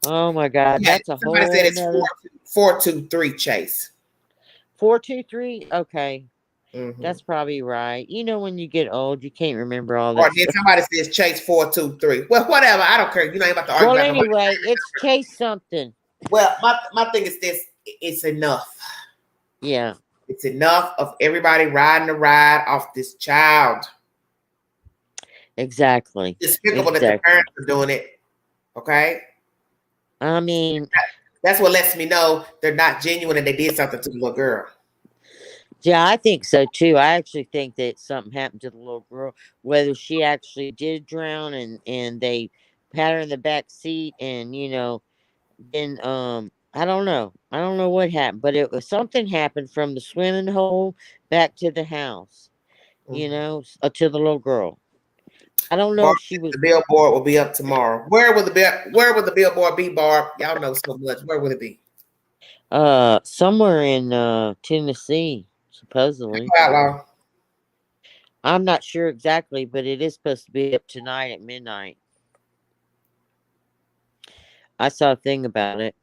Oh my God. Yeah, That's a somebody said whole it's nother 423 Chase. 423. Okay. Mm-hmm. That's probably right. When you get old, you can't remember all Or that then stuff. somebody says Chase 423. Well, whatever. I don't care. You know, ain't about to argue Well, about nobody. anyway, it's Chase something. Well, my thing is this: it's enough. Yeah. It's enough of everybody riding the ride off this child. Exactly. Despicable that the Exactly. parents are doing it. Okay. I mean, That's what lets me know they're not genuine and they did something to the little girl. yeah, I think so too. I actually think that something happened to the little girl, whether she actually did drown and they had her in the back seat and then I don't know. I don't know what happened, but it was something happened from the swimming hole back to the house, Mm-hmm. to the little girl. I don't know Barb, if she was the billboard will be up tomorrow. Where will the billboard be, Barb? Y'all know so much. Where will it be? somewhere in Tennessee, supposedly. Outlaw. I'm not sure exactly, but it is supposed to be up tonight at midnight. I saw a thing about it.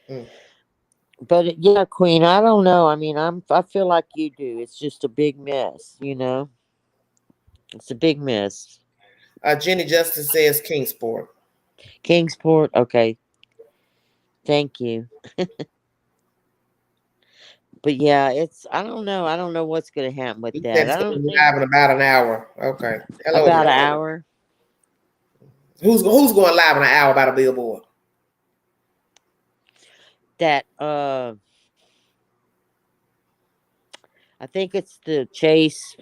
Mm. But yeah, Queen, I don't know. I mean, I feel like you do. It's just a big mess. It's a big mess. Jenny Justice says Kingsport. Kingsport, okay. Thank you. But yeah, I don't know. I don't know what's gonna happen with He said that. it's I going don't to be think live in about an hour. Okay. Hello, about an everybody. hour. Who's going live in an hour about a billboard? That I think it's the Chase,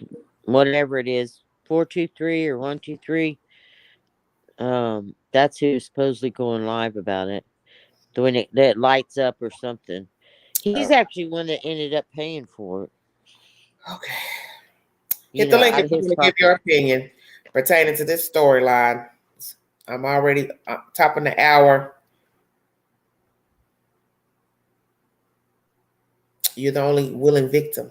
whatever it is, 423 or 123. That's who's supposedly going live about it. The one that lights up or something. He's Oh, actually one that ended up paying for it. okay. Hit the link Out if of you his want to give your pocket. opinion pertaining to this storyline. I'm already top of the hour. You're the only willing victim.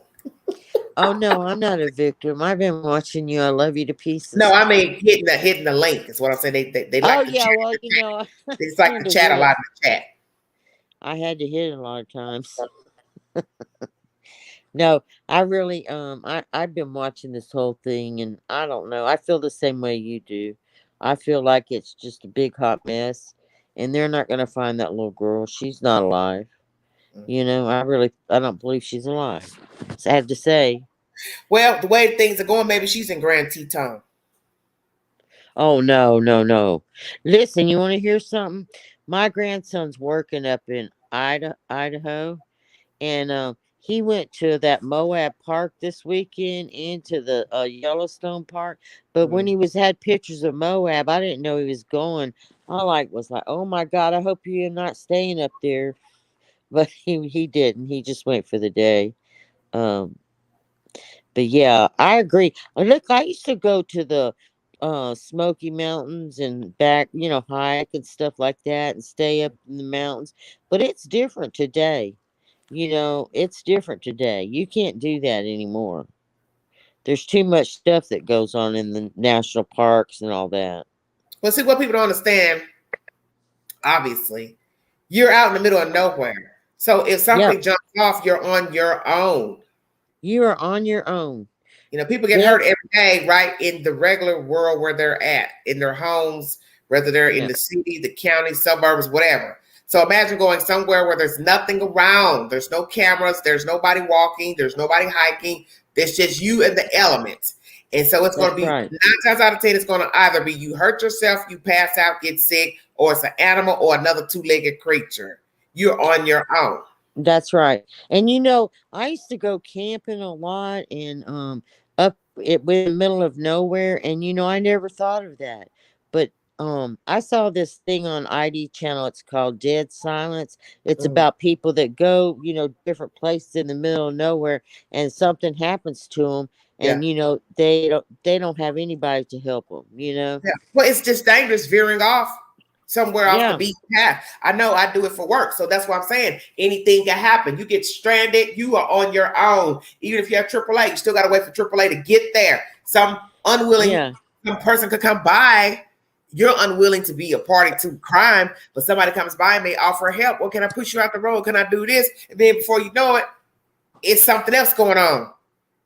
Oh no, I'm not a victim. I've been watching you. I love you to No, pieces. I mean hitting the link is what I'm saying. They Oh like to yeah, chat. well They just I like had to to chat hit a it. lot in the chat. I had to hit it a lot of times. No, I really I've been watching this whole thing, and I don't know. I feel the same way you do. I feel like it's just a big hot mess, and they're not going to find that little girl. She's not alive. You know, I don't believe she's alive. Sad to say. Well, the way things are going, maybe she's in Grand Teton. Oh no, no, no. Listen, you want to hear something? My grandson's working up in Idaho, and he went to that Moab Park this weekend into the Yellowstone Park. But when Mm. he was had pictures of Moab, I didn't know he was going. I was like, oh my god, I hope you're not staying up there. But he didn't. He just went for the day. Um, but yeah, I agree. Look, I used to go to the Smoky Mountains and back, hike and stuff like that and stay up in the mountains. But it's different today. It's different today. You can't do that anymore. There's too much stuff that goes on in the national parks and all that. Well, see what people don't understand. Obviously, you're out in the middle of nowhere. So if Yep. something jumps off, you're on your own. You are on your own. You know, people get hurt Death. every day, right, in the regular world where they're at, in their homes, whether they're in Yeah. the city, the county, suburbs, whatever. So imagine going somewhere where there's nothing around. There's no cameras. There's nobody walking. There's nobody hiking. There's just you and the elements. And so it's going That's to be right. 9 times out of 10, it's going to either be you hurt yourself, you pass out, get sick, or it's an animal or another two-legged creature. You're on your own. That's right. And I used to go camping a lot and up it in the middle of nowhere, and I never thought of that. But I saw this thing on ID channel. It's called Dead Silence. It's Mm, about people that go, different places in the middle of nowhere, and something happens to them, yeah. and they don't have anybody to help them. Yeah. Well, it's just dangerous veering off somewhere off the Yeah. beaten path. I know I do it for work. So that's what I'm saying. Anything can happen. You get stranded, you are on your own. Even if you have AAA, you still got to wait for AAA to get there. Some unwilling Yeah. some person could come by. You're unwilling to be a party to crime, but somebody comes by and they offer help. Well, can I push you out the road? Can I do this? And then before you know it, it's something else going on.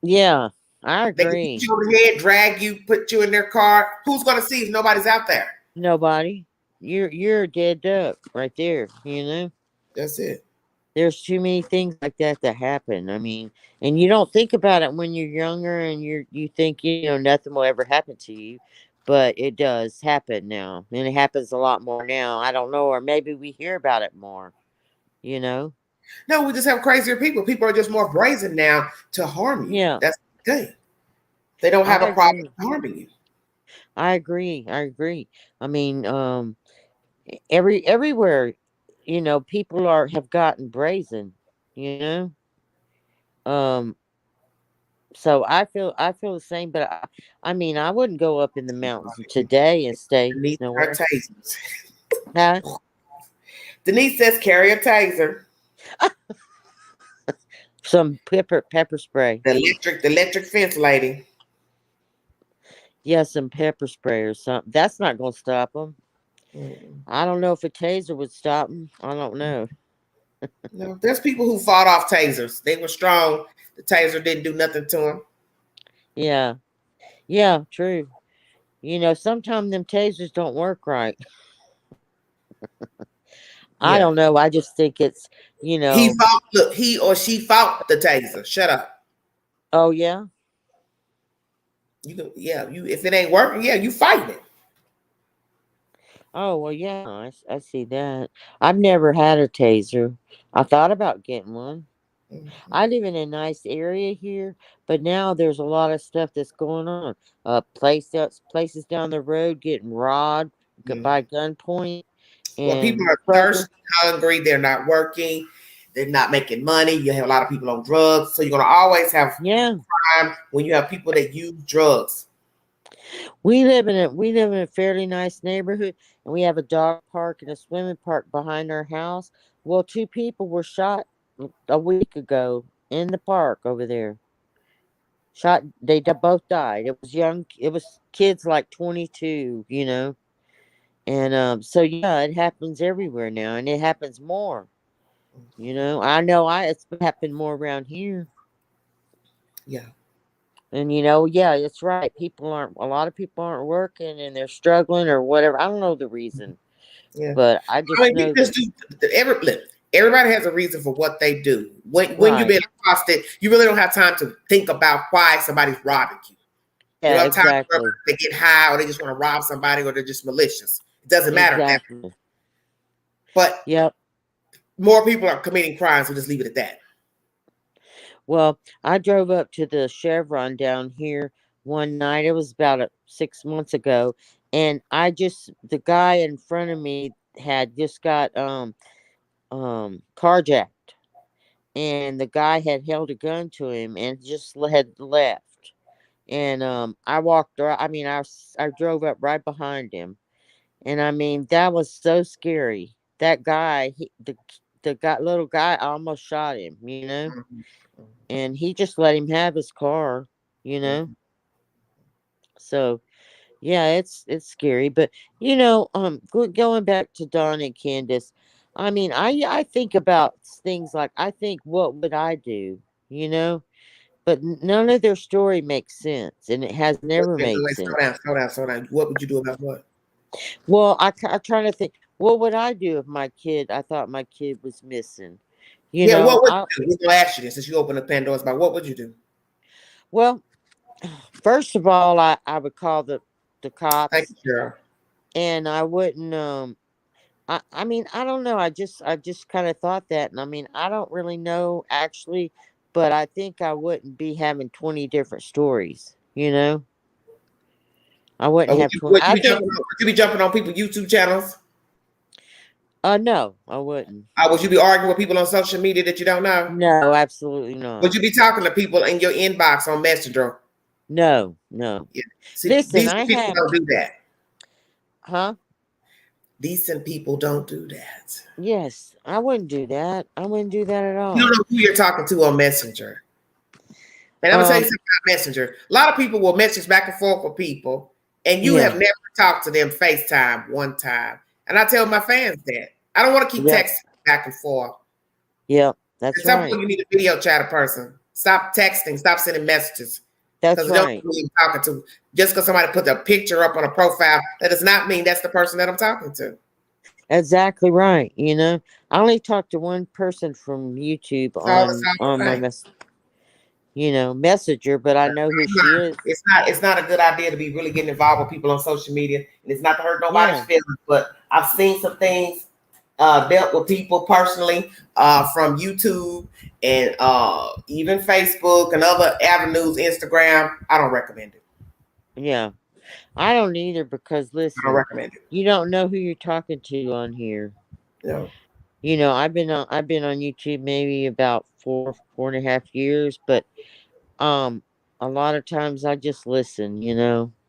Yeah. I They can hit agree. you over the head, drag you, put you in their car. Who's going to see if nobody's out there? Nobody. You're dead up right there. That's it. There's too many things like that happen. I mean, and you don't think about it when you're younger, and you think nothing will ever happen to you, but it does happen now, and it happens a lot more now. I don't know, or maybe we hear about it more. You know? No, we just have crazier people. People are just more brazen now to harm you. Yeah, That's the thing. They don't have I a problem agree. harming you. I agree. I agree. I mean, everywhere, people have gotten brazen. You know. Um, So I feel the same, but I mean I wouldn't go up in the mountains today and stay Denise our nowhere. tasers. Huh? Denise says carry a taser. Some pepper spray. The electric fence lady. Yeah, some pepper spray or something. That's not gonna stop them. Mm-mm. I don't know if a taser would stop them. I don't know. No, there's people who fought off tasers. They were strong. The taser didn't do nothing to them. Yeah, yeah, true. Sometimes them tasers don't work right. I Yeah. don't know. I just think it's you He know. fought. Look, he or she fought the taser. Shut up. Oh yeah. You can. Yeah. You. If it ain't working, yeah, you fighting it. Oh well, yeah. I see that. I've never had a taser. I thought about getting one. Mhm. I live in a nice area here, but now there's a lot of stuff that's going on. Places down the road getting robbed Mhm. by gunpoint, Well, people and are truckers. thirsty, hungry. They're not working. They're not making money. You have a lot of people on drugs, so you're gonna always have Yeah, crime when you have people that use drugs. We live in a fairly nice neighborhood, and we have a dog park and a swimming park behind our house. Well, two people were shot a week ago in the park over there. Shot. Both died. It was young. It was kids like 22. And so yeah, it happens everywhere now, and it happens more. I know it's happened more around here. Yeah. And yeah, it's right. A lot of people aren't working and they're struggling or whatever. I don't know the reason, Yeah. but I I just mean, know you just that. do everybody has a reason for what they do. When you've Right. been accosted, you really don't have time to think about why somebody's robbing you. You Yeah, don't have time for exactly. they get high or they just want to rob somebody or they're just malicious. It doesn't matter that. Exactly. But Yep. more people are committing crimes, so just leave it at that. Well, I drove up to the Chevron down here one night. It was about 6 months ago, and the guy in front of me had just got carjacked, and the guy had held a gun to him and just had left. And I walked. I mean, I drove up right behind him, and I mean that was so scary. That guy, little guy, almost shot him. Mhm. And he just let him have his car. You know, Mhm. so yeah, it's scary. But going back to Don and Candace, I mean, I think about things like I think, what would I do? You know, but none of their story makes sense, and it has never made Wait, sense. slow down. What would you do about what? Well, I try to think, what would I do if I thought my kid was missing? You Yeah, what know, would I you do? We're gonna ask you this since you opened the Pandora's box. What would you do? well, first of all, I would call the Thank cops, you, Cheryl. and I wouldn't. I mean, I don't know. I just kind of thought that, and I mean, I don't really know actually, but I think I wouldn't be having 20 different stories. I wouldn't have 20. I think. Would you be jumping on people's YouTube channels? No, I wouldn't. Would you be arguing with people on social media that you don't know? No, absolutely Would not. you be talking to people in your inbox on Messenger? No, no. Yeah. See, Listen, decent I people have, don't do that. huh? Decent people don't do that. Yes, I wouldn't do that. I wouldn't do that at You don't all. know who you're talking to on Messenger. And I'm gonna tell you Um, something about Messenger. A lot of people will message back and forth with people, and you have yeah, never talked to them FaceTime one time. And I tell my fans that I don't want to keep yep, texting back and forth. yep. That's At some right. point, you need a video chat a person. Stop texting. Stop sending messages. That's Because you don't know right. who you're talking to. Just because somebody put a picture up on a profile, that does not mean that's the person that I'm talking to. Exactly right. I only talked to one person from YouTube It's all on the my same. messenger, but I know who she is. It's not a good idea to be really getting involved with people on social media. And it's not to hurt nobody's Yeah, feelings, but I've seen some things dealt with people personally from YouTube and even Facebook and other avenues, Instagram. I don't recommend it. yeah. I don't either because I don't listen, recommend it. you don't know who you're talking to on here. You know, I've been on YouTube maybe about 4.5 years, but um a lot of times I just listen,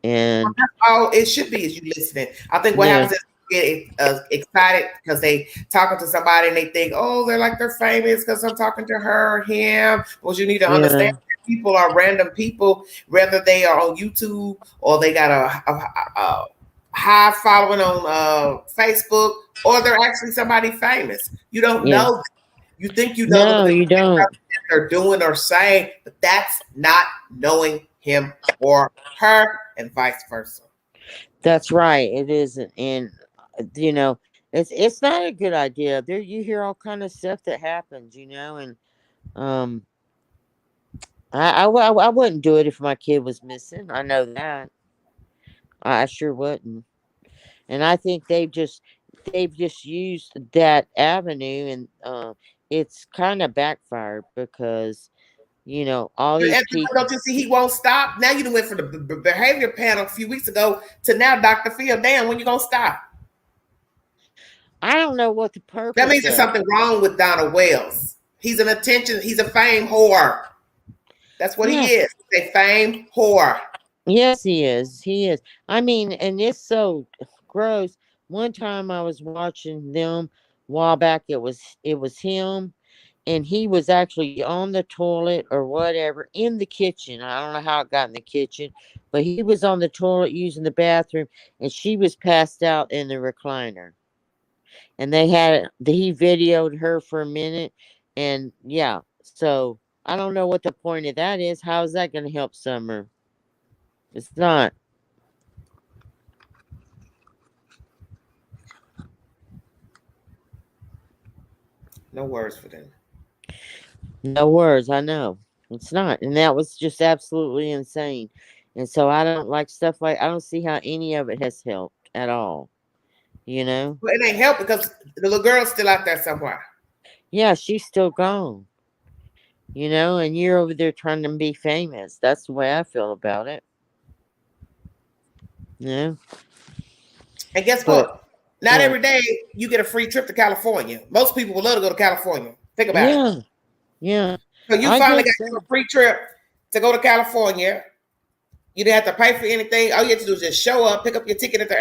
and all it should be is you listening. I think what yeah, happens is you get excited because they talking to somebody and they think, oh, they're famous because I'm talking to her or him. What you need to yeah, understand, people are random people, whether they are on YouTube or they got a high following on Facebook or they're actually somebody famous. You don't yeah. know. You think you know them No, because you don't. they're doing or saying, but that's not knowing him or her, and vice versa. That's right. It isn't, and you know, it's not a good idea. There, you hear all kind of stuff that happens, and um, I wouldn't do it if my kid was missing. I know that. I sure wouldn't. And I think they've just used that avenue, and it's kind of backfired because all And these people. don't you see he won't stop? Now you went from the behavior panel a few weeks ago to now Dr. Phil. Damn, when you gonna stop? I don't know what the That purpose means there's of. something wrong with Donald Wells. He's a fame whore. That's what he Yeah, is. He's a fame whore. Yes, he is. He is. I mean, and it's so gross. One time I was watching them a while back. It was him, and he was actually on the toilet or whatever in the kitchen. I don't know how it got in the kitchen, but he was on the toilet using the bathroom, and she was passed out in the recliner. And he videoed her for a minute, and yeah. So I don't know what the point of that is. How is that going to help Summer? It's not. No words for them. No words, I know. It's not. And that was just absolutely insane. And so I don't like stuff like I don't see how any of it has helped at all. You know? Well, it ain't help because the little girl's still out there somewhere. Yeah, she's still gone. You know, and you're over there trying to be famous. That's the way I feel about it. Yeah. And guess But what? Not what? every day you get a free trip to California. Most people would love to go to California. Think about it. Yeah. Yeah. So you I finally got guess you so. a free trip to go to California. You didn't have to pay for anything. All you have to do is just show up, pick up your ticket at the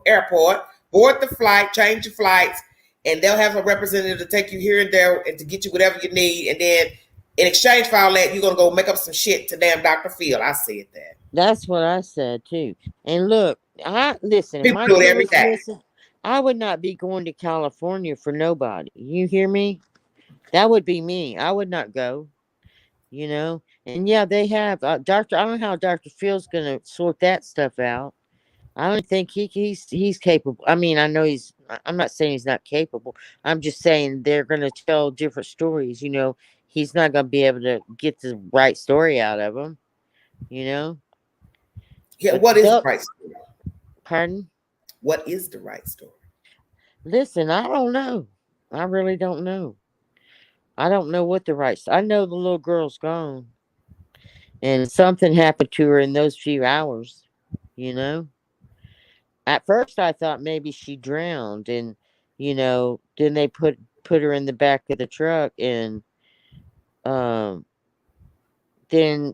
airport, board the flight, change your flights, and they'll have a representative to take you here and there and to get you whatever you need. And then in exchange for all that, you're gonna go make up some shit to damn Dr. Phil. I said that. That's what I said too. And look, I listen, if People my do it every kids day. listen, I would not be going to California for nobody. You hear me? That would be me. I would not go, you know. And yeah, they have Doctor. I don't know how Doctor Phil's gonna sort that stuff out. I don't think he's capable. I mean, I know he's. I'm not saying he's not capable. I'm just saying they're gonna tell different stories. You know, he's not gonna be able to get the right story out of them. You know, Yeah, but what is the they'll. right story? Pardon. What is the right story? Listen, I don't know. I really don't know. I don't know what the right. I know the little girl's gone, and something happened to her in those few hours. You know. At first, I thought maybe she drowned, and then they put her in the back of the truck, and um, then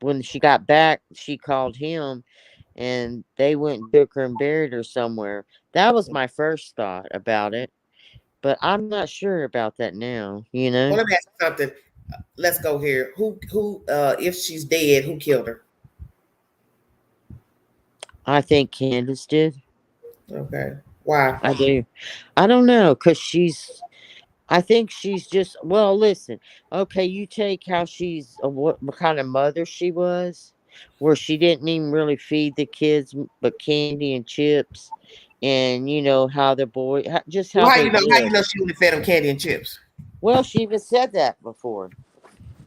when she got back, she called him, and they went and took her and buried her somewhere. That was my first thought about it, but I'm not sure about that now. You Well, know, let me ask you something. Let's go here. Who if she's dead, who killed her? I think Candace did. Okay. Why? I do. I don't know, cause I think she's just well. Listen, okay, you take how what kind of mother she was, where she didn't even really feed the kids but candy and chips, and how the boy just how Well, they how you lived. know she only fed him candy and chips? Well, she even said that before.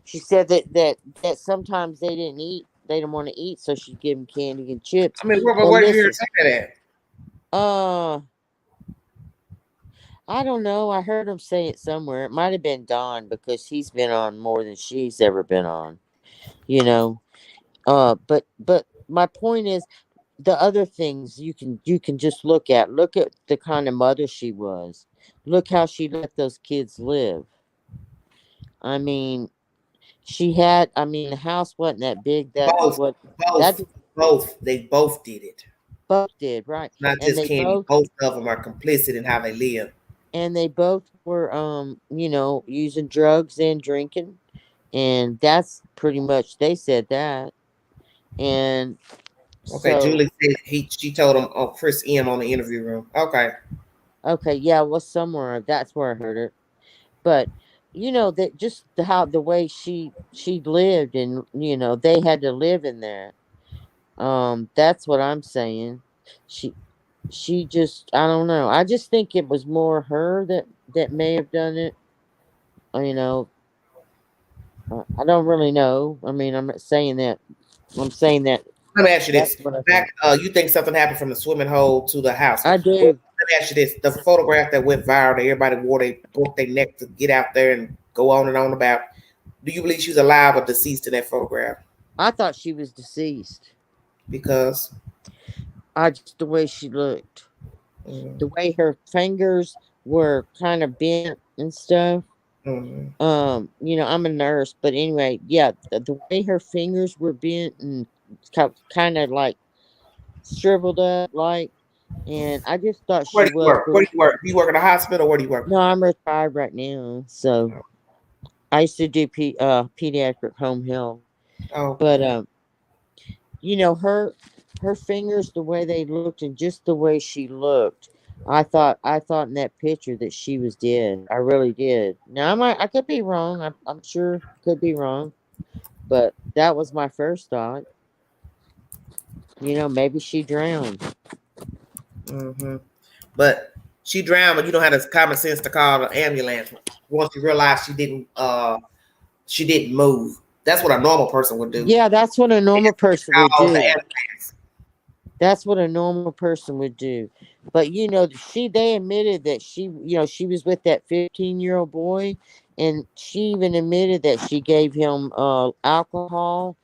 She said that sometimes they didn't eat, they didn't want to eat, so she'd give them candy and chips. I mean, But where did you hear her listen, say that at? uh, I don't know. I heard him say it somewhere. It might have been Don because he's been on more than she's ever been on. You know, but my point is the other things you can just look at the kind of mother she was. Look how she let those kids live. I mean, the house wasn't that big. That's Both, what that both, both. They both did it. both did, right? Not And just they Candy. both Both of them are complicit in how they live. were using drugs and drinking, and that's pretty much they said that. And Okay, so, Julie said she told him on Chris M on the interview room. Okay. okay, yeah, it was somewhere that's where I heard it. But that just how the way she lived, and they had to live in that. That's what I'm saying. She she just I don't know. I just think it was more her that may have done it. uh, You know, I don't really know. I mean, I'm not saying that. I'm saying that Let me ask you that's this. what I think. Back, you think something happened from the swimming hole to the house? I Well, do. let me ask you this: the photograph that went viral, that everybody wore, they broke their neck to get out there and go on and on about. Do you believe she was alive or deceased in that photograph? I thought she was deceased. Because I just the way she looked, mm, the way her fingers were kind of bent and stuff. Mhm. I'm a nurse, but anyway, yeah, the way her fingers were bent and kind of like shriveled up, like, and I just thought Where she do you was. work? Where do you work? Do you work in a hospital? Where do you work? No, I'm retired right now, so I used to do pediatric home health, but Okay. her fingers, the way they looked, and just the way she looked. I thought in that picture that she was dead. I really did. Now I could be wrong. I'm sure could be wrong, but that was my first thought. Maybe she drowned. Hmm. But she drowned, but you don't have the common sense to call the ambulance once you realize she didn't move. That's what a normal person would do. Yeah, that's what a They normal just person would call the do. ambulance. That's what a normal person would do. But they admitted that she was with that 15-year-old boy, and she even admitted that she gave him alcohol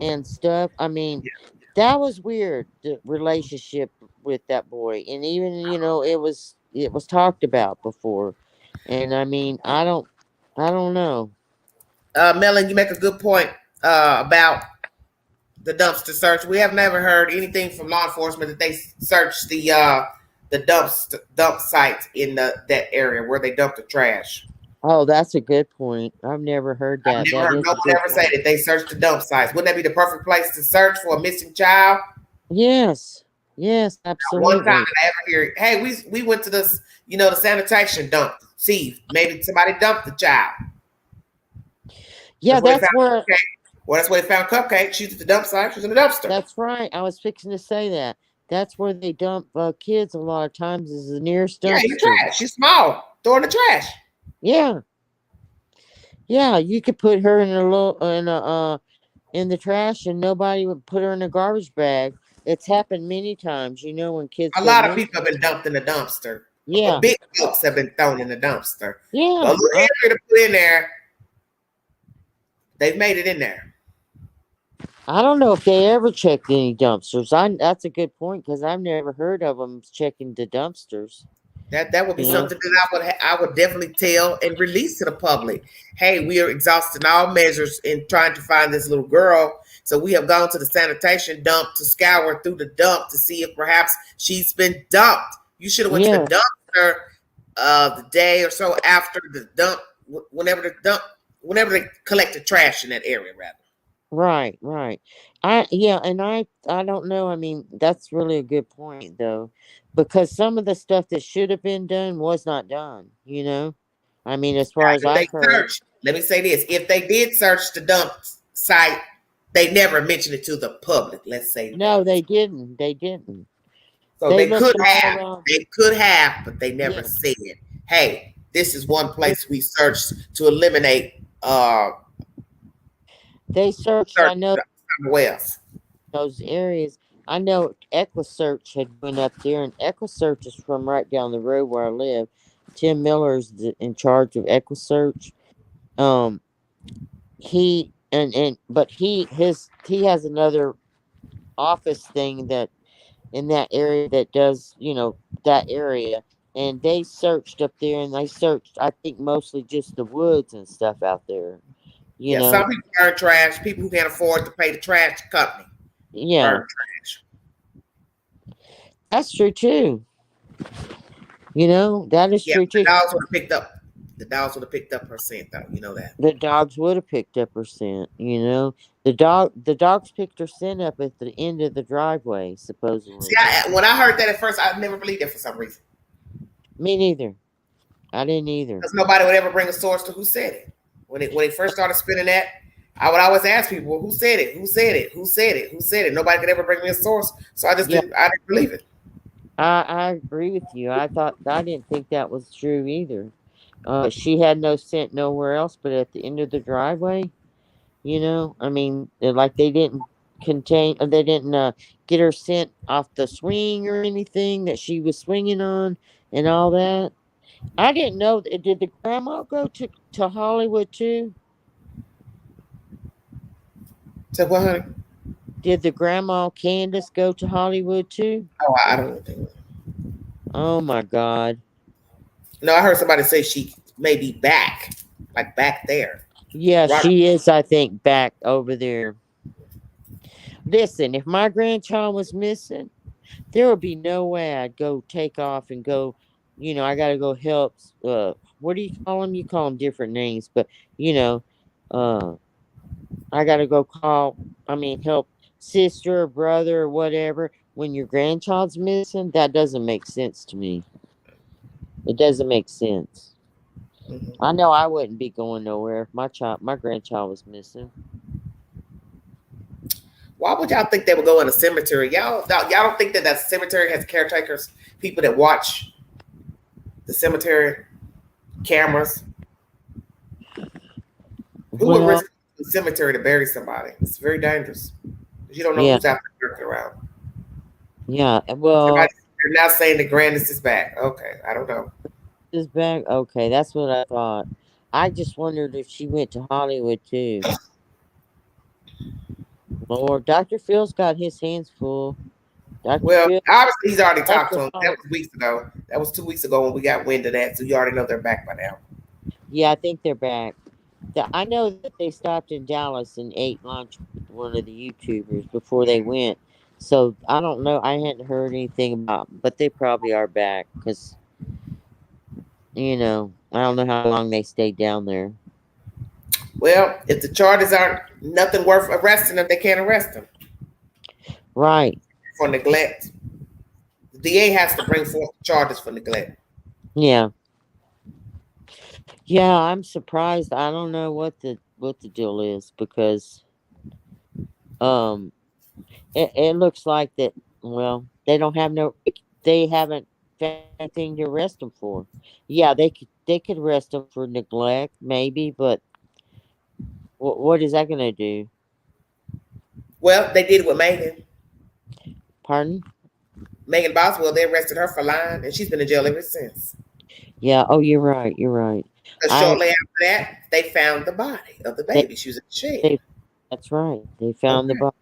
and Mhm. stuff. I mean, Yeah. that was weird, the relationship with that boy. And even, it was talked about before. And I mean, I don't know. Melon, you make a good point about the dumpster search. We have never heard anything from law enforcement that they searched the dump sites in that area where they dump the trash. Oh, that's a good point. I've never heard I've that. never That heard is no a one good ever say point. that they searched the dump sites. Wouldn't that be the perfect place to search for a missing child? Yes. Yes, One time absolutely. did I ever hear, hey, we went to this, the sanitation dump. See, maybe somebody dumped the child. Yeah, That's where they that's found where Cupcake. Well, that's where they found Cupcake. She's at the dump site. She's in the dumpster. that's right. I was fixing to say that. That's where they dump kids a lot of times, is the nearest Yeah, in the dumpster. trash. She's small. Throw in the trash. Yeah. Yeah, you could put her in the trash and nobody would put her in a garbage bag. It's happened many times, when kids A go lot of missing. people have been dumped in the dumpster. Yeah. Big folks have been thrown in the dumpster. A Yeah. little area to put in there, they've made it in there. I don't know if they ever checked any dumpsters. That's a good point, because I've never heard of them checking the dumpsters. That would be You know. something that I would definitely tell and release to the public. Hey, we are exhausting all measures in trying to find this little girl. So we have gone to the sanitation dump to scour through the dump to see if perhaps she's been dumped. You should have went to the Yeah. dumpster the day or so after the dump, whenever they collect the trash in that area, rather. Right, right. I don't know. I mean, that's really a good point though, because some of the stuff that should have been done was not done. I mean, as far Now, as if they I've heard. search, let me say this: if they did search the dump site, they never mentioned it to the public. Let's say No, that. they didn't. They didn't. So They they looked could all have, around. but they never Yeah. said, "Hey, this is one They place we searched to eliminate they searched, search I know, somewhere else." those areas. I know EquiSearch had went up there, and EquiSearch is from right down the road where I live. Tim Miller's in charge of EquiSearch. Um, but he has another office thing that in that area that does that area, and they searched up there, and they searched, I think, mostly just the woods and stuff out there. you Yeah, know some people burn trash. People who can't afford to pay the trash company yeah, burn trash. that's true too. That is Yeah, true too. the dogs would have picked up. The dogs would have picked up her scent, though. You know that. The dogs would have picked up her scent. The dogs picked her scent up at the end of the driveway, See, supposedly. when I heard that at first, I never believed it for some reason. Me neither. I didn't either. Because nobody would ever bring a source to who said it. When it first started spinning that, I would always ask people, well, who said it? Who said it? Who said it? Who said it? Nobody could ever bring me a source, so Yeah, I didn't believe it. I agree with you. I didn't think that was true either. She had no scent nowhere else but at the end of the driveway. I mean, like they didn't get her scent off the swing or anything that she was swinging on and all that. I didn't know. Did the grandma go to Hollywood too? So, well, honey, Did the grandma Candace go to Hollywood too? oh, I don't think. Oh my God. No, I heard somebody say she may be back. like back there. Yeah, Right. she is, I think, back over there. Listen, if my grandchild was missing, there would be no way I'd go take off and go, I got to go help. What do you call them? You call them different names, but, you know, uh, I got to go help sister or brother or whatever. When your grandchild's missing, that doesn't make sense to me. It doesn't make sense. Mhm. I know I wouldn't be going nowhere if my grandchild was missing. Why would y'all think they would go in a cemetery? Y'all don't think that that cemetery has caretakers, people that watch the cemetery, cameras? Who would Well, risk the cemetery to bury somebody? It's very dangerous. You don't know yeah, who's out there lurking around. yeah. Somebody, Well, you're now saying the Grandis is back. Okay, I don't know. is back. Okay, that's what I thought. I just wondered if she went to Hollywood too. Lord, Dr. Phil's got his hands full. Dr. Well, Phil obviously he's already left talked the to him. That Hollywood. was weeks ago. That was 2 weeks ago when we got wind of that. So you already know they're back by now. Yeah, I think they're back. I know that they stopped in Dallas and ate lunch with one of the YouTubers before they went. So I don't know. I hadn't heard anything about, but they probably are back because I don't know how long they stayed down there. Well, if the charges aren't nothing worth arresting them, they can't arrest them Right. for neglect. The DA has to bring forth charges for neglect. Yeah. Yeah, I'm surprised. I don't know what the deal is because um it looks like that. Well, they haven't found anything to arrest them for. Yeah, they could arrest them for neglect maybe, but what is that going to do? Well, they did it with Megan. Pardon? Megan Boswell, they arrested her for lying, and she's been in jail ever since. Yeah. Oh, you're right. You're right. Because I shortly after that, they found the body of the they baby. She was in the shed. they That's right. They found the Okay. body.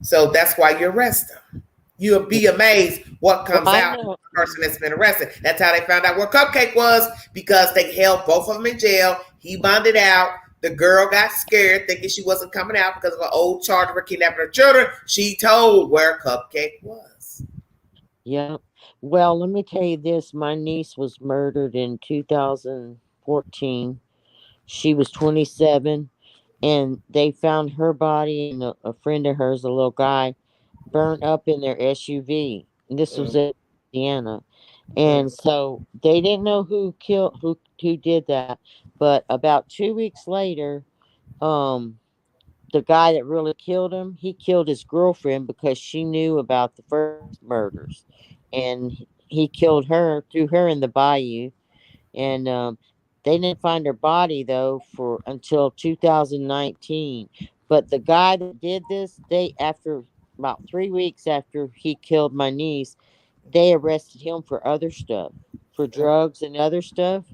So that's why you arrest them. You'll be amazed what Well, comes I out of know. the person that's been arrested. That's how they found out where Cupcake was because they held both of them in jail. He bonded out. The girl got scared, thinking she wasn't coming out because of an old charge for kidnapping her children. She told where Cupcake was. Yeah. Well, let me tell you this. My niece was murdered in 2014. She was 27, and they found her body and a friend of hers, a little guy, burnt up in their SUV. This was Mm, in Indiana. And mm, so they didn't know who did that. But about 2 weeks later, um, the guy that really killed him, he killed his girlfriend because she knew about the first murders, and he killed her, threw her in the bayou, and they didn't find her body though for until 2019. But the guy that did this, they after about 3 weeks after he killed my niece, they arrested him for other stuff, for drugs and other stuff,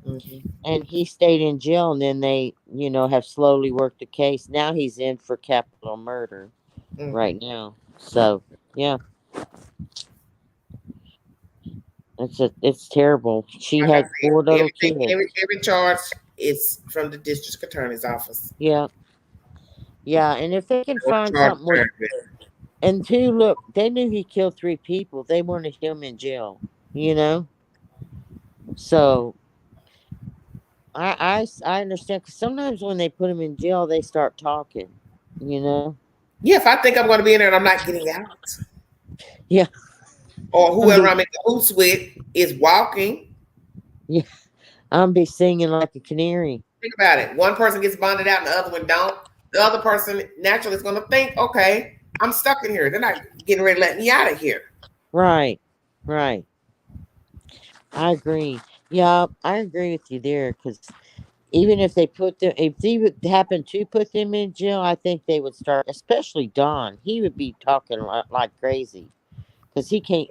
mm, and he stayed in jail. And then they, have slowly worked the case. Now he's in for capital murder mm. right now. So yeah, it's terrible. She Like I had said, four little everything, kids. every charge is from the district attorney's office. Yeah, yeah, and if they can No find charge something with, turned in. and two, look, they knew he killed three people. They wanted him in jail. You know, so I understand because sometimes when they put him in jail, they start talking. You know, Yeah, if I think I'm going to be in there and I'm not getting out, yeah, or I'm whoever be I'm in cahoots with is walking, yeah, I'm be singing like a canary. think about it. One person gets bonded out and the other one don't. The other person naturally is going to think, okay, I'm stuck in here. They're not getting ready to let me out of here. Right, right. I agree. Yeah, I agree with you there because even if they put them, if they would happen to put them in jail, I think they would start, especially Don. He would be talking like crazy because he can't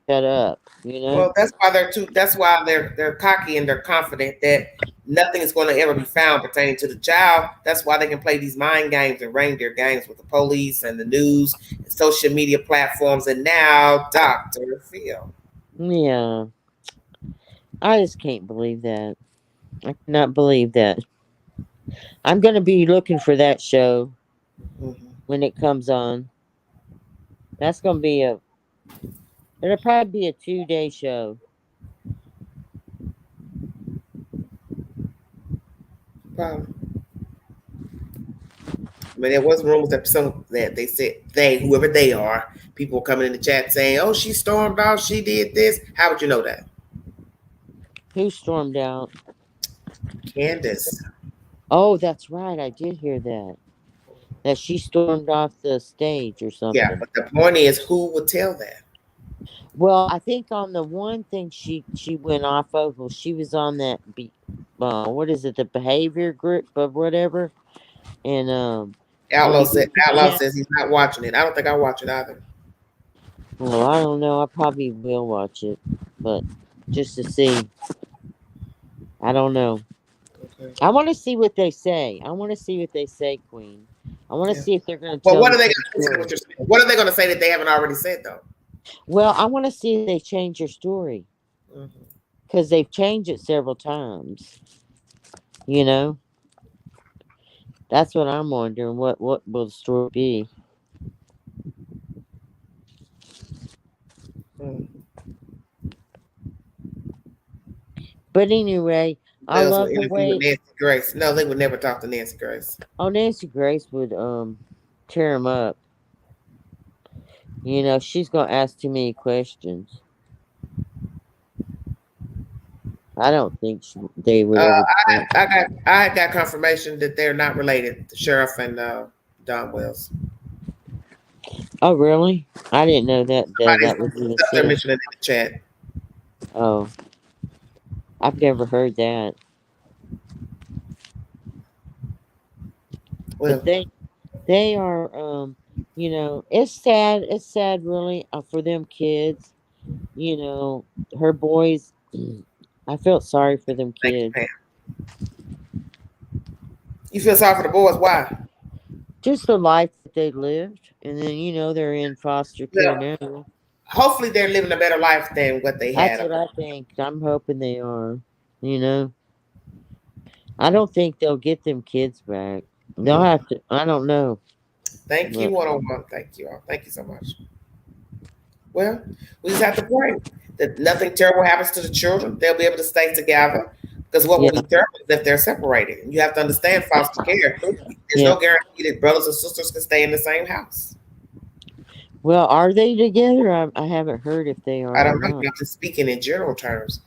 shut up. You know. Well, that's why they're cocky and they're confident that nothing is going to ever be found pertaining to the child. That's why they can play these mind games and reindeer games with the police and the news and social media platforms. And now, Dr. Phil. Yeah, I just can't believe that. I cannot believe that. I'm gonna be looking for that show Mm-hmm. when it comes on. That's gonna be a. It'll probably be a 2-day show. Probably. I mean, there was rumors that they said whoever they are, people were coming in the chat saying, "Oh, she stormed off. She did this." How would you know that? Who stormed out? Candace. Oh, that's right. I did hear that. That she stormed off the stage or Yeah, something. but the point is, who would tell that? Well, I think on the one thing she went off of, well, she was on that what is it, the behavior group or whatever, and on the YouTube Outlaw channel. says he's not watching it. I don't think I watch it either. Well, I don't know. I probably will watch it, but just to see. I don't know. Okay. I want to see what they say. I want to see what they say, Queen. I want to Yeah. see if they're going to Well, tell what the are they true going to story. what you're saying? What are they going to say that they haven't already said though? Well, I want to see if they change your story Mm-hmm. because they've changed it several times. You know, that's what I'm wondering. What will the story be? Mm-hmm. But anyway, I Wells will love the interview with way. Nancy Grace. No, they would never talk to Nancy Grace. Oh, Nancy Grace would tear him up. You know, she's gonna ask too many questions. I don't think they would Uh, ever do that. I got confirmation that they're not related. The sheriff and Don Wells. Oh, really? I didn't know that was even They're said. mentioning in the chat. Oh, I've never heard that. But Well, they are you know, it's sad. It's sad, really, for them kids. You know, her boys. I felt sorry for them thank you, kids. Pam. You feel sorry for the boys? Why? Just the life that they lived, and then they're in foster care Well, now. hopefully they're living a better life than what they That's had. what I think. I'm hoping they are. You know, I don't think they'll get them kids back. They'll Mm. have to. I don't know. Thank you, But 101. Thank you all. Thank you so much. Well, we just have to pray that nothing terrible happens to the children. They'll be able to stay together. Because what will yeah, be terrible is if they're separated. And you have to understand foster care. There's yeah. no guarantee that brothers and sisters can stay in the same house. Well, are they together? I haven't heard if they I are or don't know. not. I'm just speaking in general terms.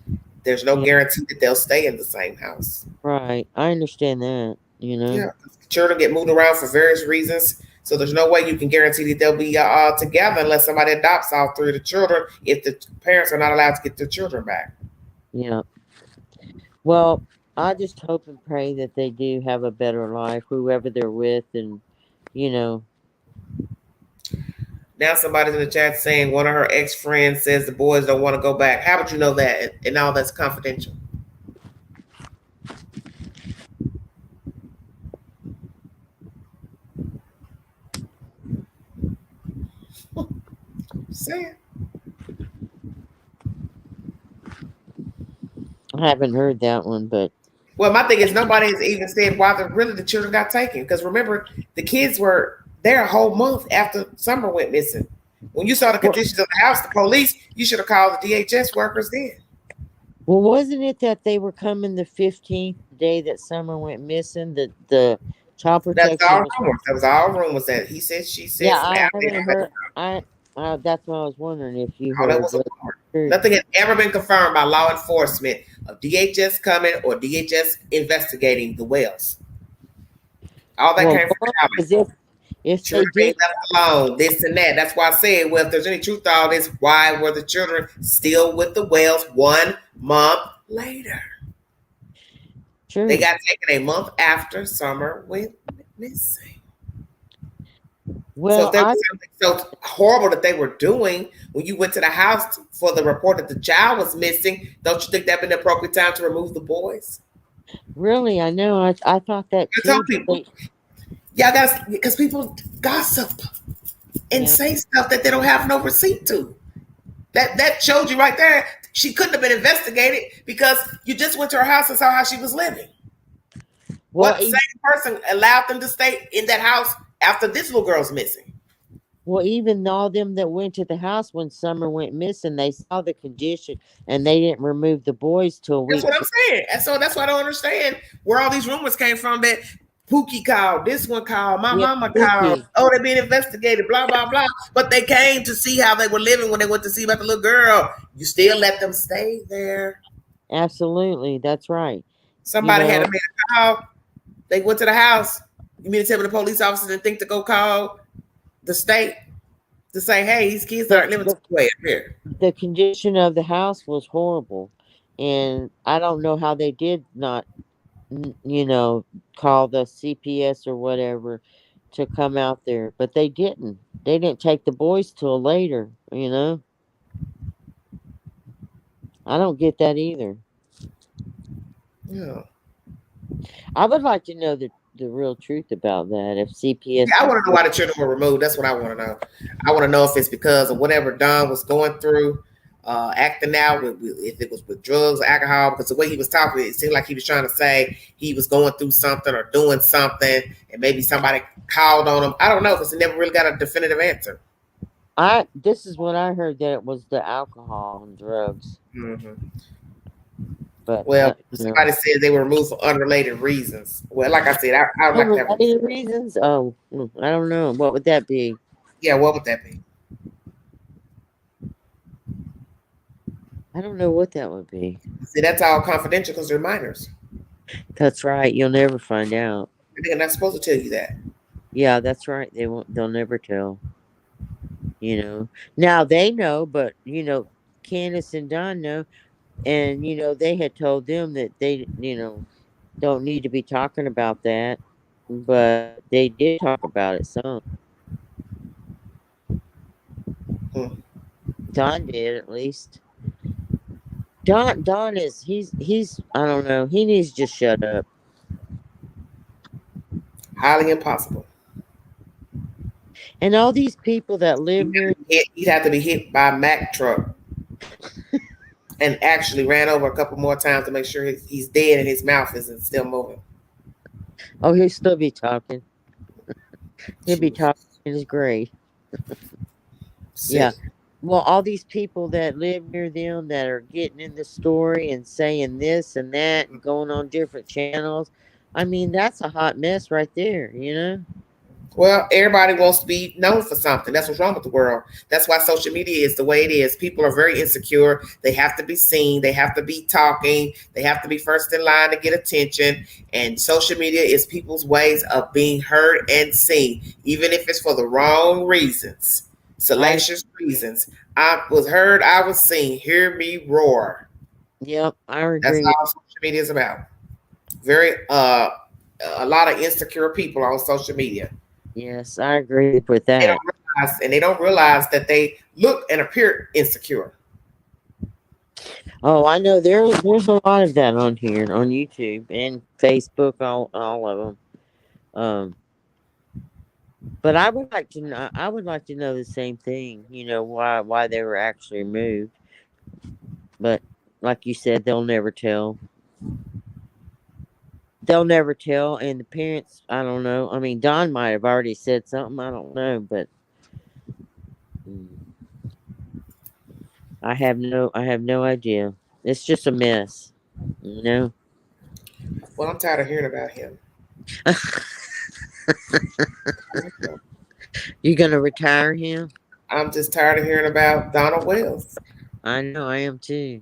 There's no Yeah, guarantee that they'll stay in the same house. right. I understand that. Yeah, children get moved around for various reasons. So there's no way you can guarantee that they'll be together unless somebody adopts all three of the children if the parents are not allowed to get their children back. Yeah. Well, I just hope and pray that they do have a better life, whoever they're with, and you know, Now somebody's in the chat saying one of her ex-friends says the boys don't want to go back. How would you know that? And all that's confidential. Say it. I haven't heard that one, but Well, my thing is nobody has even said why the children got taken. Because remember, the kids were there a whole month after Summer went missing. When you saw the conditions of the house, the police, you should have called the DHS workers then. well, wasn't it that they were coming the 15th day that Summer went missing? The child That's protection all was. rumors. That was all rumors that he said, she said, Yeah, some I alligators. haven't heard. That's what I was wondering if you All that heard. was a rumor. Nothing has ever been confirmed by law enforcement of DHS coming or DHS investigating the wells. All that Well, came from because comments. if they Children being did, left alone, this and that. That's why I said, well, if there's any truth to all this, why were the children still with the Wells 1 month later? true. They got taken a month after Summer went missing. Well, so if there was something so horrible that they were doing when you went to the house for the report that the child was missing, don't you think that'd been the appropriate time to remove the boys? really, I know. I thought that I too. tell people, y'all got because people gossip and Yeah. say stuff that they don't have no receipt to. That showed you right there. She couldn't have been investigated because you just went to her house and saw how she was living. Well, What same person allowed them to stay in that house after this little girl's missing? even all them that went to the house when Summer went missing, they saw the condition and they didn't remove the boys till a That's week. what I'm saying. And so that's why I don't understand where all these rumors came from that Pookie called, this one called, my Yeah, mama called, Pookie. oh, they're being investigated, blah, blah, blah. But they came to see how they were living when they went to see about the little girl. You still let them stay there. Absolutely, that's right. You Somebody had know, to make a call. They went to the house. You mean to tell me the police officers didn't think to go call the state to say, hey, these kids the aren't living the too way up here? the condition of the house was horrible, and I don't know how they did not, you know, call the CPS or whatever to come out there, but they didn't. They didn't take the boys till later. You know, I don't get that either. Yeah. I would like to know the real truth about that. If Yeah, CPS I was want to know why the children were removed. That's what I want to know. I want to know if it's because of whatever Don was going through, acting out, if it was with drugs or alcohol. Because the way he was talking, it seemed like he was trying to say he was going through something or doing something, and maybe somebody called on him. I don't know because he never really got a definitive answer. this is what I heard, that it was the alcohol and drugs, Mm-hmm. but Well, you know, somebody said they were removed for unrelated reasons. Well, like I said, I would like to have. unrelated reasons. Oh, I don't know. What would that be? Yeah, what would that be? I don't know what that would be. See, that's all confidential because they're minors. That's right. You'll never find out. They're not supposed to tell you that. Yeah, that's right. They won't. They'll never tell. You know. Now they know, but Candace and Don know, and they had told them that they don't need to be talking about that, but they did talk about it some. Hmm. Don did, at least. Don is he's I don't know. He needs to just shut up. Highly impossible. And all these people that live near. He'd have to be hit by a Mack truck and actually ran over a couple more times to make sure he's dead and his mouth isn't still moving. Oh, he'll still be talking. He'll be talking in his grave. Yeah. Well, all these people that live near them that are getting in the story and saying this and that and going on different channels. I mean, that's a hot mess right there. Well, everybody wants to be known for something. That's what's wrong with the world. That's why social media is the way it is. People are very insecure. They have to be seen. They have to be talking. They have to be first in line to get attention. And social media is people's ways of being heard and seen, even if it's for the wrong reasons, salacious reasons. I was heard, I was seen. Hear me roar. Yep, I That's agree. all social media is about. Very a lot of insecure people on social media. Yes, I agree with They don't that. realize, and they don't realize that they look and appear insecure. Oh, I know there's a lot of that on here on YouTube and Facebook, all of them. But I would like to know. I would like to know the same thing. Why they were actually removed. But like you said, they'll never tell. They'll never tell, and the parents. I don't know. I mean, Don might have already said something. I don't know, but mm, I have no idea. It's just a mess. You know. Well, I'm tired of hearing about him. You gonna retire him? I'm just tired of hearing about Donald Wells. I know. I am too.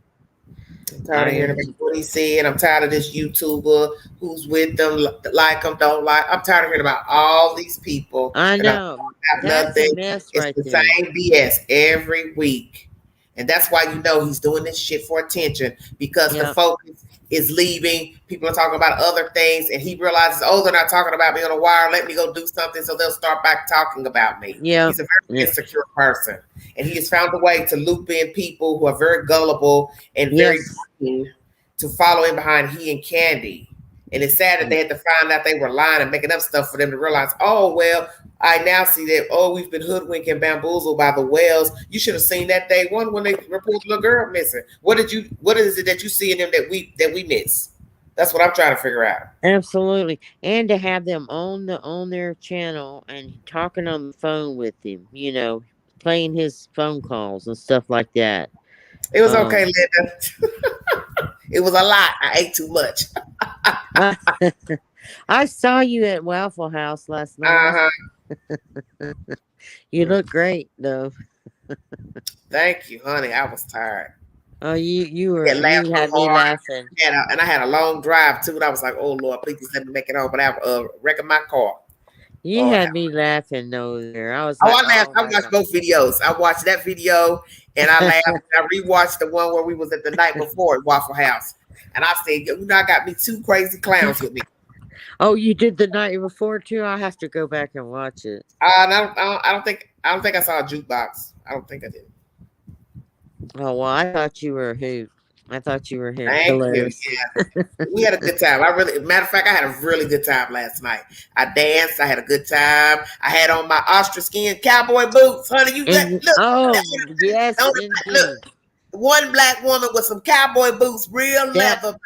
I'm tired I of hearing am about too. what he said. I'm tired of this YouTuber who's with them, like them, don't like. I'm tired of hearing about all these people, I and I'm know. about That's a nothing. mess It's right the there. same BS every week. And that's why he's doing this shit for attention because the Yep. focus is leaving. People are talking about other things, and he realizes, oh, they're not talking about me on the wire. Let me go do something so they'll start back talking about me. Yep. He's a very Yep. insecure person, and he has found a way to loop in people who are very gullible and very Yes. green to follow in behind he and Candy. And it's sad that they had to find out they were lying and making up stuff for them to realize, oh, well, I now see that, oh, we've been hoodwinked and bamboozled by the Wells. You should have seen that day one when they reported the little girl missing. What is it that you see in them that we miss? That's what I'm trying to figure out. Absolutely. And to have them on their channel and talking on the phone with him, playing his phone calls and stuff like that. It was okay, Linda. It was a lot. I ate too much. I, I saw you at Waffle House last night. Uh-huh. You look great though. Thank you, honey. I was tired. Oh, you Laughed so had me hard. laughing. And I had a long drive too. And I was like, "Oh Lord, please just let me make it home." But I wrecking my car. You had me laughing though there. I was like, I laughed. I watched both videos. I watched that video and I laughed. I rewatched the one where we was at the night before at Waffle House. And I said, I got me two crazy clowns with me. Oh, you did the night before too? I have to go back and watch it. I don't think I saw a jukebox. I don't think I did. Oh well, I thought you were a hoot. I thought you were hilarious. Yeah. We had a good time. Matter of fact, I had a really good time last night. I danced. I had a good time. I had on my ostrich skin cowboy boots, honey. Look. Oh, yes, look. One black woman with some cowboy boots, real leather.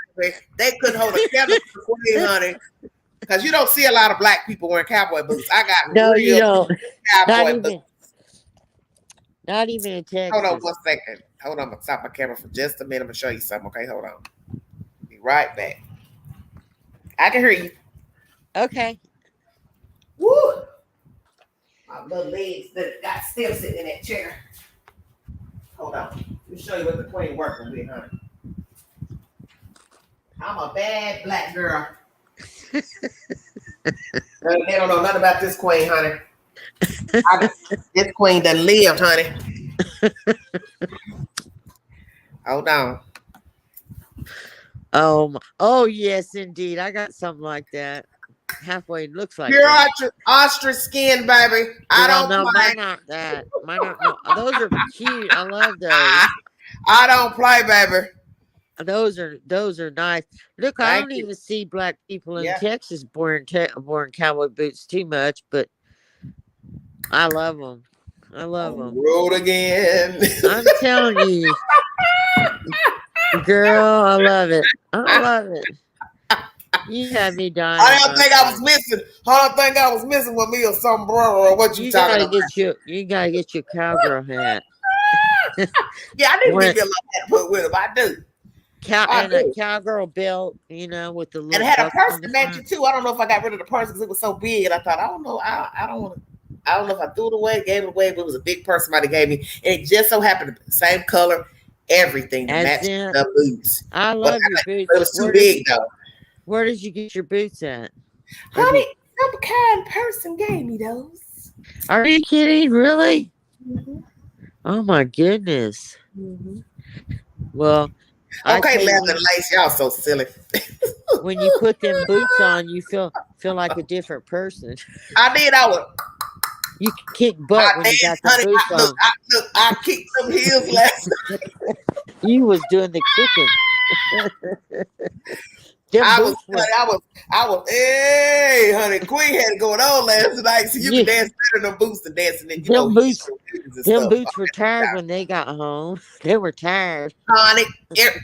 They couldn't hold a candle for me, honey. Because you don't see a lot of black people wearing cowboy boots. I got you don't. Cowboy boots. Not even in Texas. Hold on 1 second. Hold on. I'm going to stop my camera for just a minute. I'm going to show you something. Okay, hold on. Be right back. I can hear you. Okay. Woo! My little legs that got still sitting in that chair. Hold on. Let me show you what the queen working with, honey. I'm a bad black girl. They don't know nothing about this queen, honey. This queen done lived, honey. Hold on. Oh yes, indeed. I got something like that. Halfway looks like pure ostrich skin, baby. I don't know. play. Mine not that. Mine not, no. Those are cute. I love those. I don't play, baby. Those are nice. Look, I don't even see black people in Texas wearing cowboy boots too much, but I love them. I love them. Road again. I'm telling you, girl, I love it. I love it. You had me dying. I don't think I was missing. I don't think I was missing with me a sombrero or what you talking about. You gotta get your cowgirl hat. Yeah, I didn't get me a little hat to put with him. I do. A cowgirl belt, with the little. And it had a purse to match it too. I don't know if I got rid of the purse because it was so big, and I thought, I don't know. I don't want to. I don't know if I threw it away, gave it away, but it was a big purse somebody gave me, and it just so happened to be the same color, everything to match the boots. I love your boots. It was too big though. Where did you get your boots at? Honey, some kind person gave me those. Are you kidding? Really? Mm-hmm. Oh my goodness. Mm-hmm. Well, okay, leather and lace, y'all so silly. When you put them boots on, you feel like a different person. I did. You kick butt when you got the boots on. I kicked some heels last night. You was doing the kicking. I was, hey, honey, Queen had it going on last night. So you can dance better than boots and dancing. And them boots were tired when they got home. They were tired. Honey,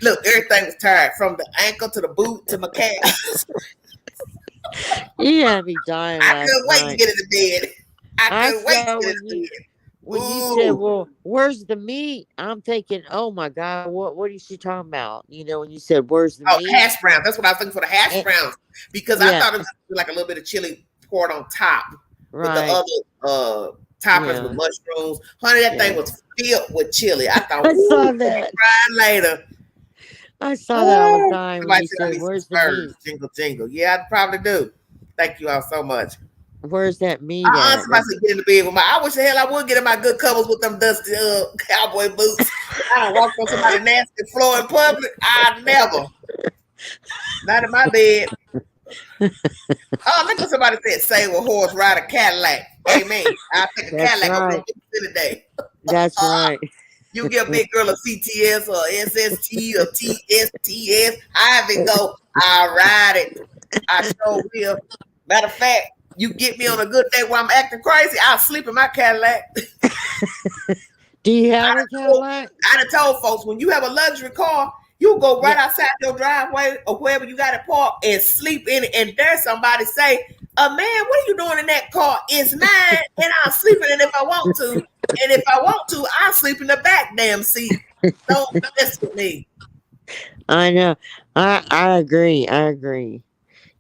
look, everything was tired from the ankle to the boot to my calves. You had me dying. I couldn't wait to get in the bed. I couldn't wait to get in the bed. When you said, "Well, where's the meat?" I'm thinking, "Oh my God, what is she talking about?" When you said, "Where's the meat?" Hash browns. That's what I was thinking for the hash browns because I thought it was like a little bit of chili poured on top with the other toppers with mushrooms. Honey, that thing was filled with chili. I thought, I saw that. Crying later. I saw that all the time. When you said, "Where's the meat?" Jingle, jingle. Yeah, I probably do. Thank you all so much. Where's that meat at? Somebody said get in the bed with I wish the hell I would get in my good covers with them dusty cowboy boots. I don't walk on somebody's nasty floor in public. I never. Not in my bed. Look what somebody said. Say with horse ride a Cadillac. Amen. I'll take a Cadillac over today. That's right. You give a big girl a CTS or SST or TSTS. Have it go. I'll ride it. I sure will. Matter of fact, you get me on a good day where I'm acting crazy, I'll sleep in my Cadillac. Do you have a Cadillac? I done told folks, when you have a luxury car, You go right Yeah. outside your driveway or wherever you got it parked and sleep in it, and there's somebody say, man, what are you doing in that car? It's mine, and I'll sleep in it if I want to. And if I want to, I'll sleep in the back damn seat. Don't mess with me. I know. I agree. I agree.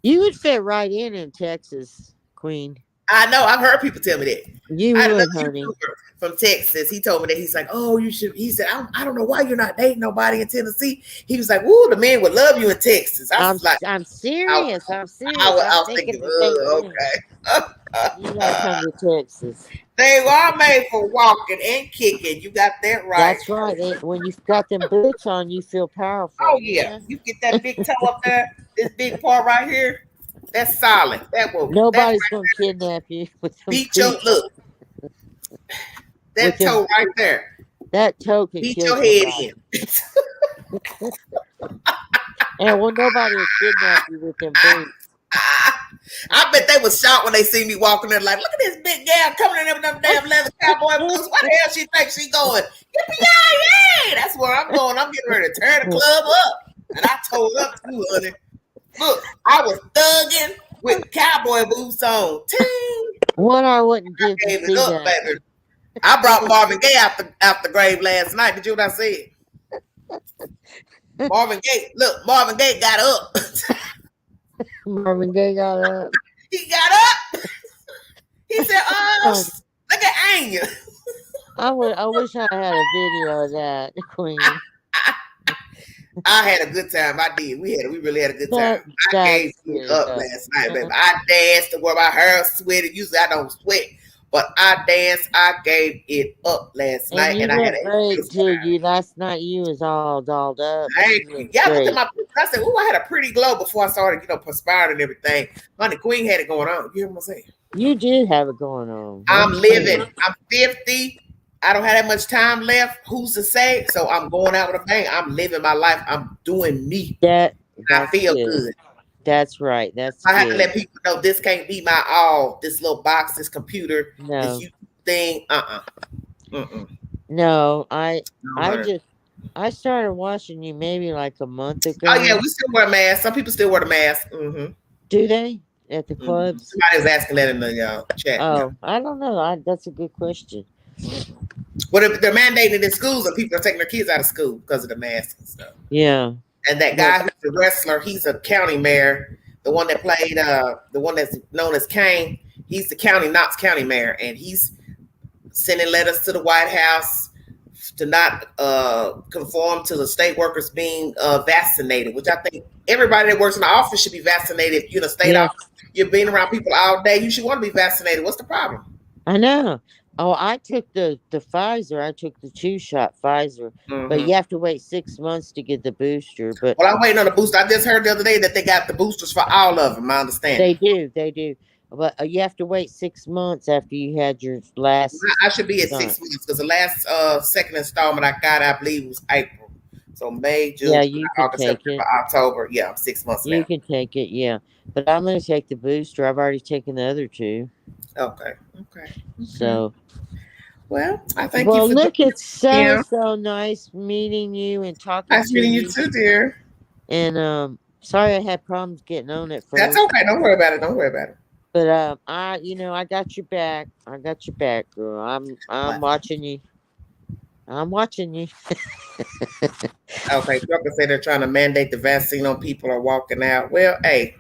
You would fit right in Texas, Queen. I know. I've heard people tell me that. You I had another would, honey. YouTuber from Texas. He told me that. He's like, oh, you should. He said, I don't know why you're not dating nobody in Tennessee. He was like, woo, the man would love you in Texas. I was like, I'm serious. I'm serious. I I'm was thinking thinking, the same thing. okay. You gotta come to Texas. They are made for walking and kicking. You got that right. That's right. When you've got them boots on, you feel powerful. Oh yeah, you get that big toe up there. This big part right here, that's solid. That will. Nobody's gonna kidnap you with them Beat your boots. look. That toe right there. That toe can beat kill your head somebody. in. And well, nobody will kidnap you with them boots. I bet they was shocked when they see me walking there like, look at this big gal coming in there with them damn leather cowboy boots. What the hell she thinks she going? Yippee-yi-yay! That's where I'm going. I'm getting ready to turn the club up. And I told up too, honey. Look, I was thugging with cowboy boots on. Ting! What I wouldn't give to Gave see it up, that. baby. I brought Marvin Gaye out the grave last night. Did you know what I said? Marvin Gaye got up. Marvin Gaye got up. He got up. He said, look at Anya. I wish I had a video of that, Queen. I had a good time. I did. We really had a good time. I gave it up last night, baby. I danced to where my hair sweated. Usually I don't sweat, but I danced. I gave it up last night, and I had a great too. You last night you was all dolled up. Thank you. Yeah, look at my picture. I said, "Oh, I had a pretty glow before I started, perspiring and everything." Honey, Queen had it going on. You hear what I'm saying? You did have it going on. I'm living. I'm 50. I don't have that much time left. Who's to say? So I'm going out with a bang. I'm living my life. I'm doing me. I feel good. That's right. I have to let people know this can't be my all. This little box, this computer, this YouTube thing. No, I started watching you maybe like a month ago. Oh yeah, we still wear masks. Some people still wear the mask. Mm-hmm. Do they at the clubs? Somebody was asking that in the chat. Oh, I don't know. That's a good question. Well, if they're mandating it in schools and people are taking their kids out of school because of the masks and stuff. Yeah. And that guy who's the wrestler, he's a county mayor. The one that played, the one that's known as Kane, he's the Knox County mayor, and he's sending letters to the White House to not conform to the state workers being vaccinated, which I think everybody that works in the office should be vaccinated. If you're in a state office, you're being around people all day, you should want to be vaccinated. What's the problem? I know. Oh, I took the Pfizer. I took the 2-shot Pfizer, but you have to wait 6 months to get the booster. But I'm waiting on the booster. I just heard the other day that they got the boosters for all of them. I understand. They do. But you have to wait 6 months after you had your last. I should be at 6 months because the last second installment I got, I believe, was April. So May, June, you can August, take September, it. October. Yeah, I'm 6 months now. You can take it, yeah. But I'm going to take the booster. I've already taken the other 2. Okay. So. Well, I thank you. Well, look, it's so nice meeting you and talking to you. Nice meeting you too, dear. And sorry I had problems getting on it first. That's okay. Don't worry about it. But I got your back. I got your back, girl. I'm watching you. I'm watching you. Okay, Trucker say they're trying to mandate the vaccine on people or walking out. Well, hey,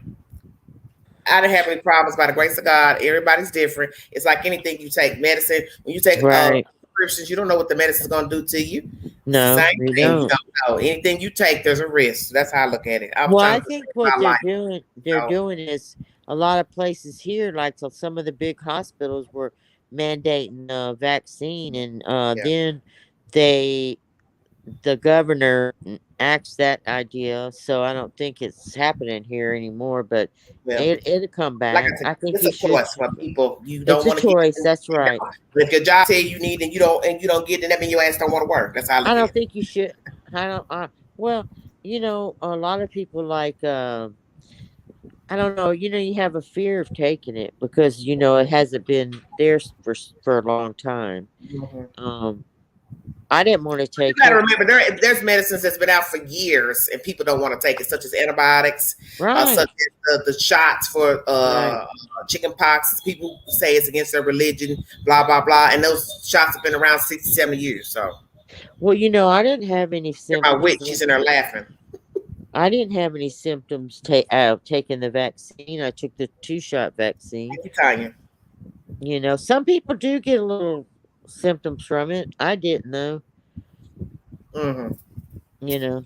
I didn't have any problems by the grace of God. Everybody's different. It's like anything you take medicine. When you take prescriptions, you don't know what the medicine's going to do to you. No, same thing. You don't know. Anything you take, there's a risk. That's how I look at it. I think what they're doing is a lot of places here, like some of the big hospitals were mandating a vaccine, and then the governor axed that idea, so I don't think it's happening here anymore. But it'll come back. Like I think it's a choice for people. You don't want to choice. That's right. If your job say you need and you don't get it, that means your ass don't want to work. That's how I don't think you should. I don't. Well, a lot of people like. I don't know. You have a fear of taking it because it hasn't been there for a long time. I didn't want to You take got to it. remember, there's medicines that's been out for years and people don't want to take it, such as antibiotics, such Right. as the shots for Right. chicken pox. People say it's against their religion, blah, blah, blah. And those shots have been around 60, 70 years. So, Well, I didn't have any my symptoms. witch, she's in there laughing. I didn't have any symptoms taking the vaccine. I took the 2-shot vaccine. Thank you, Tanya. Some people do get a little symptoms from it. I didn't know. Mm-hmm.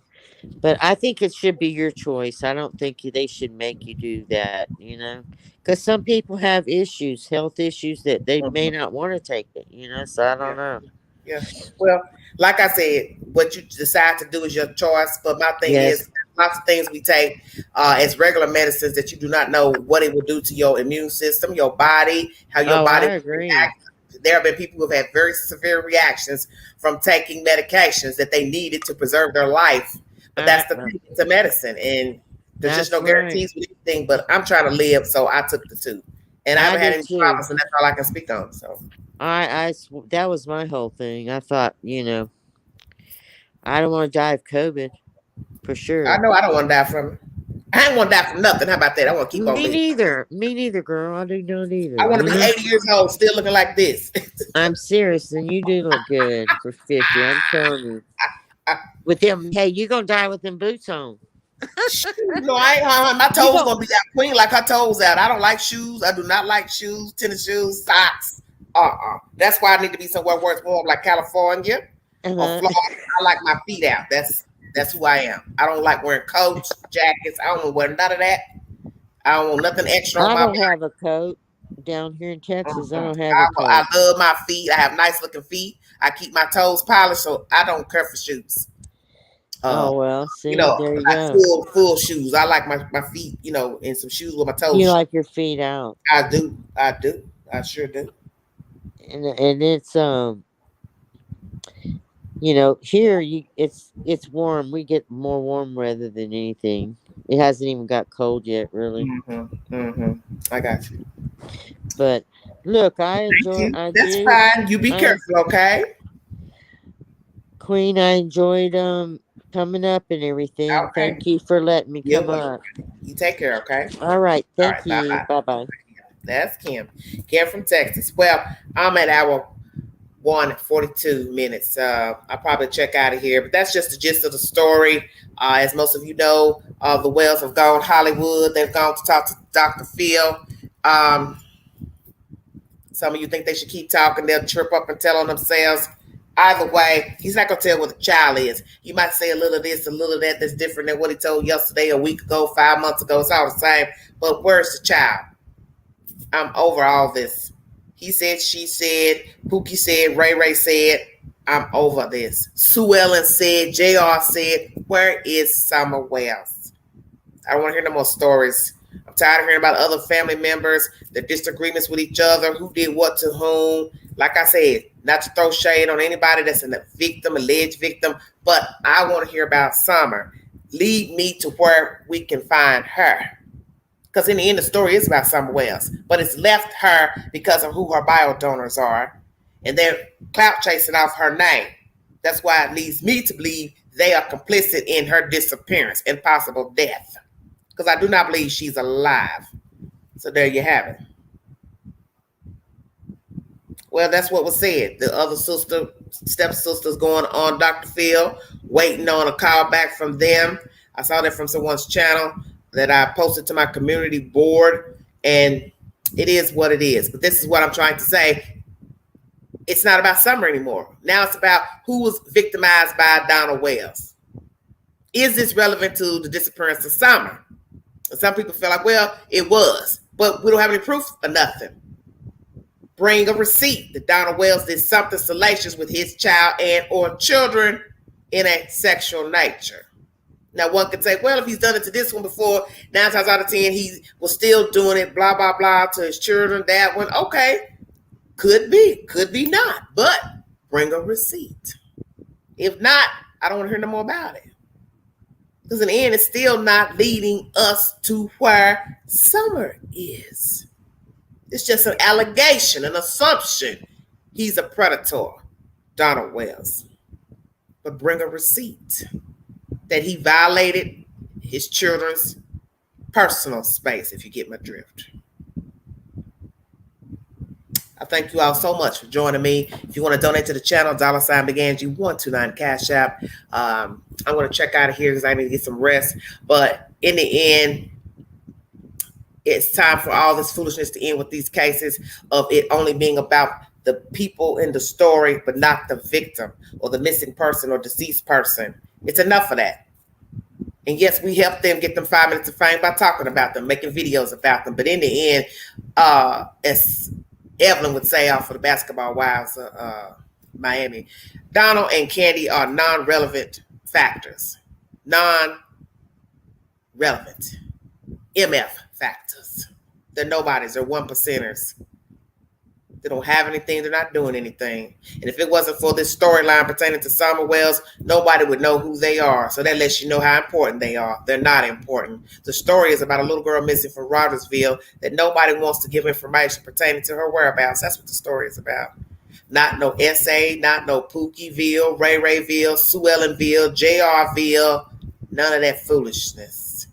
But I think it should be your choice. I don't think they should make you do that, because some people have issues, health issues, that they may Mm-hmm. not want to take it, so I Yeah. don't know. Yeah. Well, like I said, what you decide to do is your choice. But my thing Yes. is, lots of things we take as regular medicines that you do not know what it will do to your immune system, your body, how your Oh, body I agree. reacts. There have been people who have had very severe reactions from taking medications that they needed to preserve their life. But that's the thing, it's a medicine, and there's just no That's right. guarantees with anything. But I'm trying to live, so I took the 2, and I I haven't had did any too. problems, and that's all I can speak on. So That was my whole thing. I thought, I don't want to die of COVID for I sure. know I don't want to die from it. I ain't want to die from nothing. How about that? I want to keep on Me living. neither. Me neither, girl. I do not either. I want to be 80 years old, still looking like this. I'm serious, and you do look good for 50. I'm telling you. With them, hey, you gonna die with them boots on. No, I ain't. My toes gonna be out clean like her toes out. I don't like shoes. I do not like shoes, tennis shoes, socks. That's why I need to be somewhere where it's warm, like California or Florida. I like my feet out. That's who I am. I don't like wearing coats, jackets. I don't want to wear none of that. I don't want nothing extra on I my don't body. have a coat down here in Texas. I don't have a coat. I love my feet. I have nice looking feet. I keep my toes polished, so I don't care for shoes. Oh well, see, there you like go. full shoes. I like my feet, in some shoes with my toes. You like your feet out, I do. I sure do. and it's here it's warm. We get more warm weather than anything. It hasn't even got cold yet, really. I got you. But look, I Thank enjoy. you. That's fine. You be careful, okay? Queen, I enjoyed coming up and everything. Okay. Thank you for letting me come up. You take care, okay? All right. Thank you. Bye. Bye. That's Kim. Kim from Texas. Well, I'm at hour 1:42 minutes. I'll probably check out of here, but that's just the gist of the story. As most of you know, the Wells have gone Hollywood. They've gone to talk to Dr. Phil. Some of you think they should keep talking. They'll trip up and tell on themselves. Either way, he's not going to tell what the child is. He might say a little of this, a little of that that's different than what he told yesterday, a week ago, 5 months ago. It's all the same. But where's the child? I'm over all this. He said, she said, Pookie said, Ray said, I'm over this. Sue Ellen said, JR said, where is Summer Wells? I don't want to hear no more stories. I'm tired of hearing about other family members, their disagreements with each other, who did what to whom. Like I said, not to throw shade on anybody that's a victim, alleged victim, but I want to hear about Summer. Lead me to where we can find her. Because in the end, the story is about Summer Wells, but it's left her because of who her bio donors are. And they're clout chasing off her name. That's why it leads me to believe they are complicit in her disappearance and possible death. Because I do not believe she's alive. So there you have it. Well, that's what was said. The other stepsister's going on Dr. Phil, waiting on a call back from them. I saw that from someone's channel that I posted to my community board, and it is what it is. But this is what I'm trying to say. It's not about Summer anymore. Now it's about who was victimized by Donald Wells. Is this relevant to the disappearance of Summer? And some people feel like, well, it was, but we don't have any proof or nothing. Bring a receipt that Donald Wells did something salacious with his child and or children in a sexual nature. Now, one could say, well, if he's done it to this one before, 9 times out of 10, he was still doing it, blah, blah, blah, to his children, that one. Okay, could be not, but bring a receipt. If not, I don't want to hear no more about it. Because in the end, it's still not leading us to where Summer is. It's just an allegation, an assumption he's a predator. Donald Wells, but bring a receipt that he violated his children's personal space, if you get my drift. I thank you all so much for joining me. If you want to donate to the channel, $BeganG129 Cash App. I'm going to check out of here because I need to get some rest. But in the end, it's time for all this foolishness to end with these cases of it only being about the people in the story, but not the victim or the missing person or deceased person. It's enough of that. And yes, we help them get them 5 minutes of fame by talking about them, making videos about them. But in the end, as Evelyn would say off of the Basketball Wives Miami, Donald and Candy are non-relevant factors. Non-relevant. MF factors. They're nobodies. They're one percenters. They don't have anything. They're not doing anything. And if it wasn't for this storyline pertaining to Summer Wells, nobody would know who they are. So that lets you know how important they are. They're not important. The story is about a little girl missing from Rogersville that nobody wants to give information pertaining to her whereabouts. That's what the story is about. Not no SA, not no Pookieville, Ray Rayville, Sue Ellenville, JRville, none of that foolishness.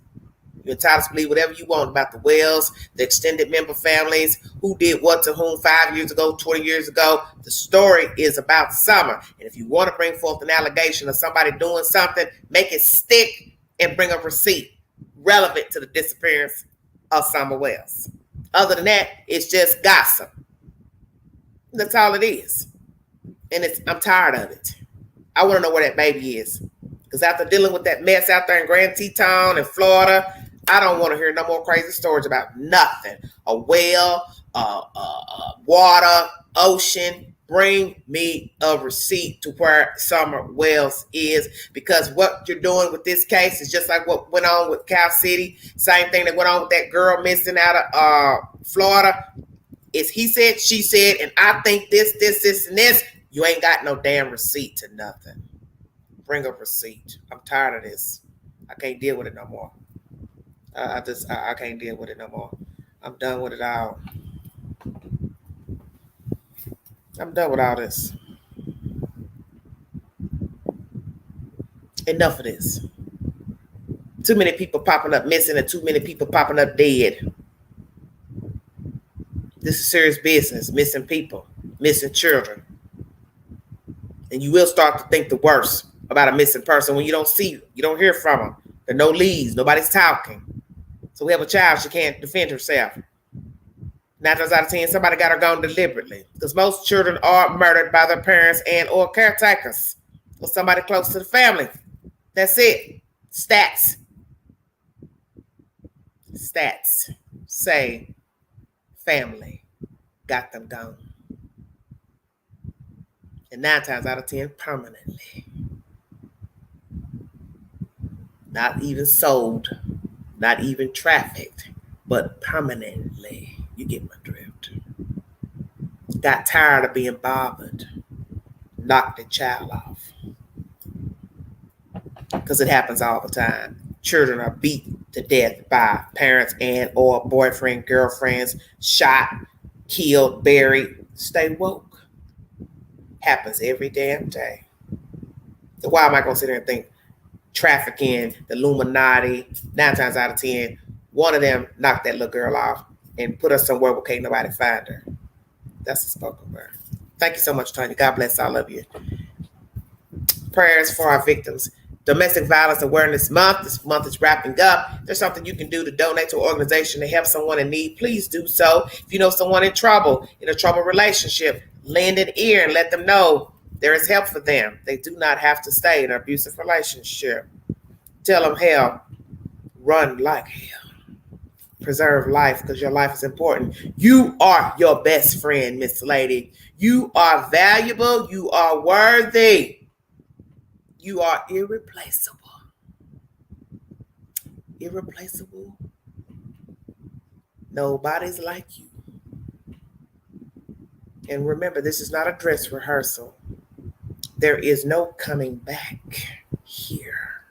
You're entitled to believe whatever you want about the Wells, the extended member families, who did what to whom 5 years ago, 20 years ago. The story is about Summer. And if you want to bring forth an allegation of somebody doing something, make it stick and bring a receipt relevant to the disappearance of Summer Wells. Other than that, it's just gossip. That's all it is. And I'm tired of it. I want to know where that baby is. Because after dealing with that mess out there in Grand Teton and Florida, I don't want to hear no more crazy stories about nothing. A well, water, ocean. Bring me a receipt to where Summer Wells is, because what you're doing with this case is just like what went on with Cal City. Same thing that went on with that girl missing out of Florida. Is he said, she said, and I think this, and this. You ain't got no damn receipt to nothing. Bring a receipt. I'm tired of this. I can't deal with it no more. I can't deal with it no more. I'm done with it all. I'm done with all this. Enough of this. Too many people popping up missing and too many people popping up dead. This is serious business. Missing people, missing children. And you will start to think the worst about a missing person when you don't see, you don't hear from them. There are no leads. Nobody's talking. So we have a child. She can't defend herself. 9 times out of 10, somebody got her gone deliberately. Because most children are murdered by their parents and or caretakers or somebody close to the family. That's it. Stats. Stats say family got them gone. And 9 times out of 10, permanently. Not even sold, not even trafficked, but permanently. You get my drift. Got tired of being bothered. Knocked the child off. Because it happens all the time. Children are beat to death by parents and or boyfriend, girlfriends, shot, killed, buried. Stay woke. Happens every damn day. So why am I going to sit there and think trafficking, the Illuminati, 9 times out of 10, one of them knocked that little girl off and put her somewhere where can't nobody find her? That's a spoken word. Thank you so much, Tanya. God bless all of you. Prayers for our victims. Domestic Violence Awareness Month. This month is wrapping up. If there's something you can do to donate to an organization to help someone in need, please do so. If you know someone in a trouble relationship, lend an ear and let them know there is help for them. They do not have to stay in an abusive relationship. Tell them hell, run like hell. Preserve life because your life is important. You are your best friend, Miss Lady. You are valuable. You are worthy. You are irreplaceable. Irreplaceable. Nobody's like you. And remember, this is not a dress rehearsal. There is no coming back here.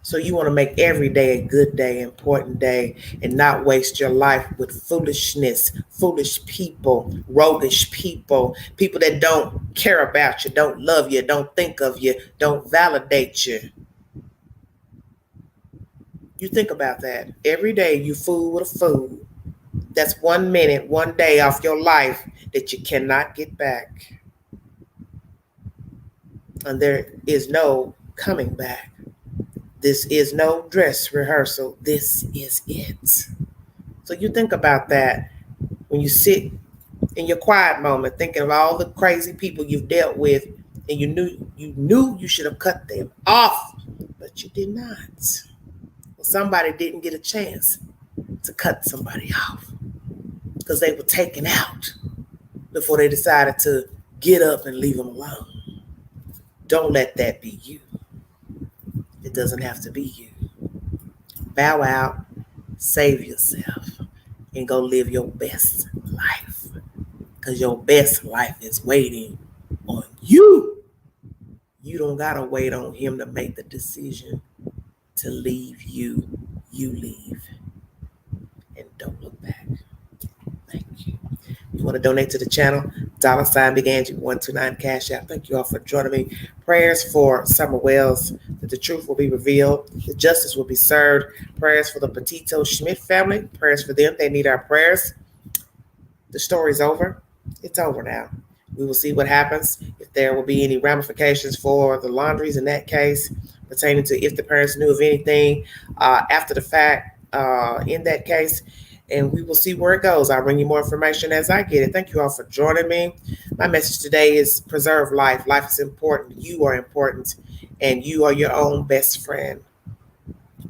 So you want to make every day a good day, important day, and not waste your life with foolishness, foolish people, roguish people, people that don't care about you, don't love you, don't think of you, don't validate you. You think about that. Every day you fool with a fool. That's 1 minute, 1 day off your life that you cannot get back. And there is no coming back. This is no dress rehearsal. This is it. So you think about that when you sit in your quiet moment, thinking of all the crazy people you've dealt with, and you knew you should have cut them off, but you did not. Well, somebody didn't get a chance to cut somebody off because they were taken out before they decided to get up and leave them alone. Don't let that be you. It doesn't have to be you. Bow out, save yourself, and go live your best life. Because your best life is waiting on you. You don't got to wait on him to make the decision to leave you. You leave. And don't look back. Thank you. You want to donate to the channel? $ Big Angie 129 Cash App. Thank you all for joining me. Prayers for Summer Wells, that the truth will be revealed, the justice will be served. Prayers for the Petito Schmidt family. Prayers for them. They need our prayers. The story's over. It's over now. We will see what happens, if there will be any ramifications for the laundries in that case, pertaining to if the parents knew of anything after the fact in that case. And we will see where it goes. I'll bring you more information as I get it. Thank you all for joining me. My message today is preserve life. Life is important. You are important. And you are your own best friend.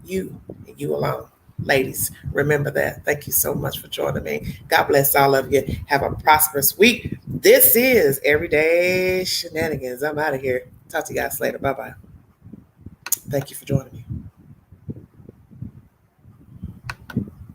You and you alone. Ladies, remember that. Thank you so much for joining me. God bless all of you. Have a prosperous week. This is Everyday Shenanigans. I'm out of here. Talk to you guys later. Bye-bye. Thank you for joining me.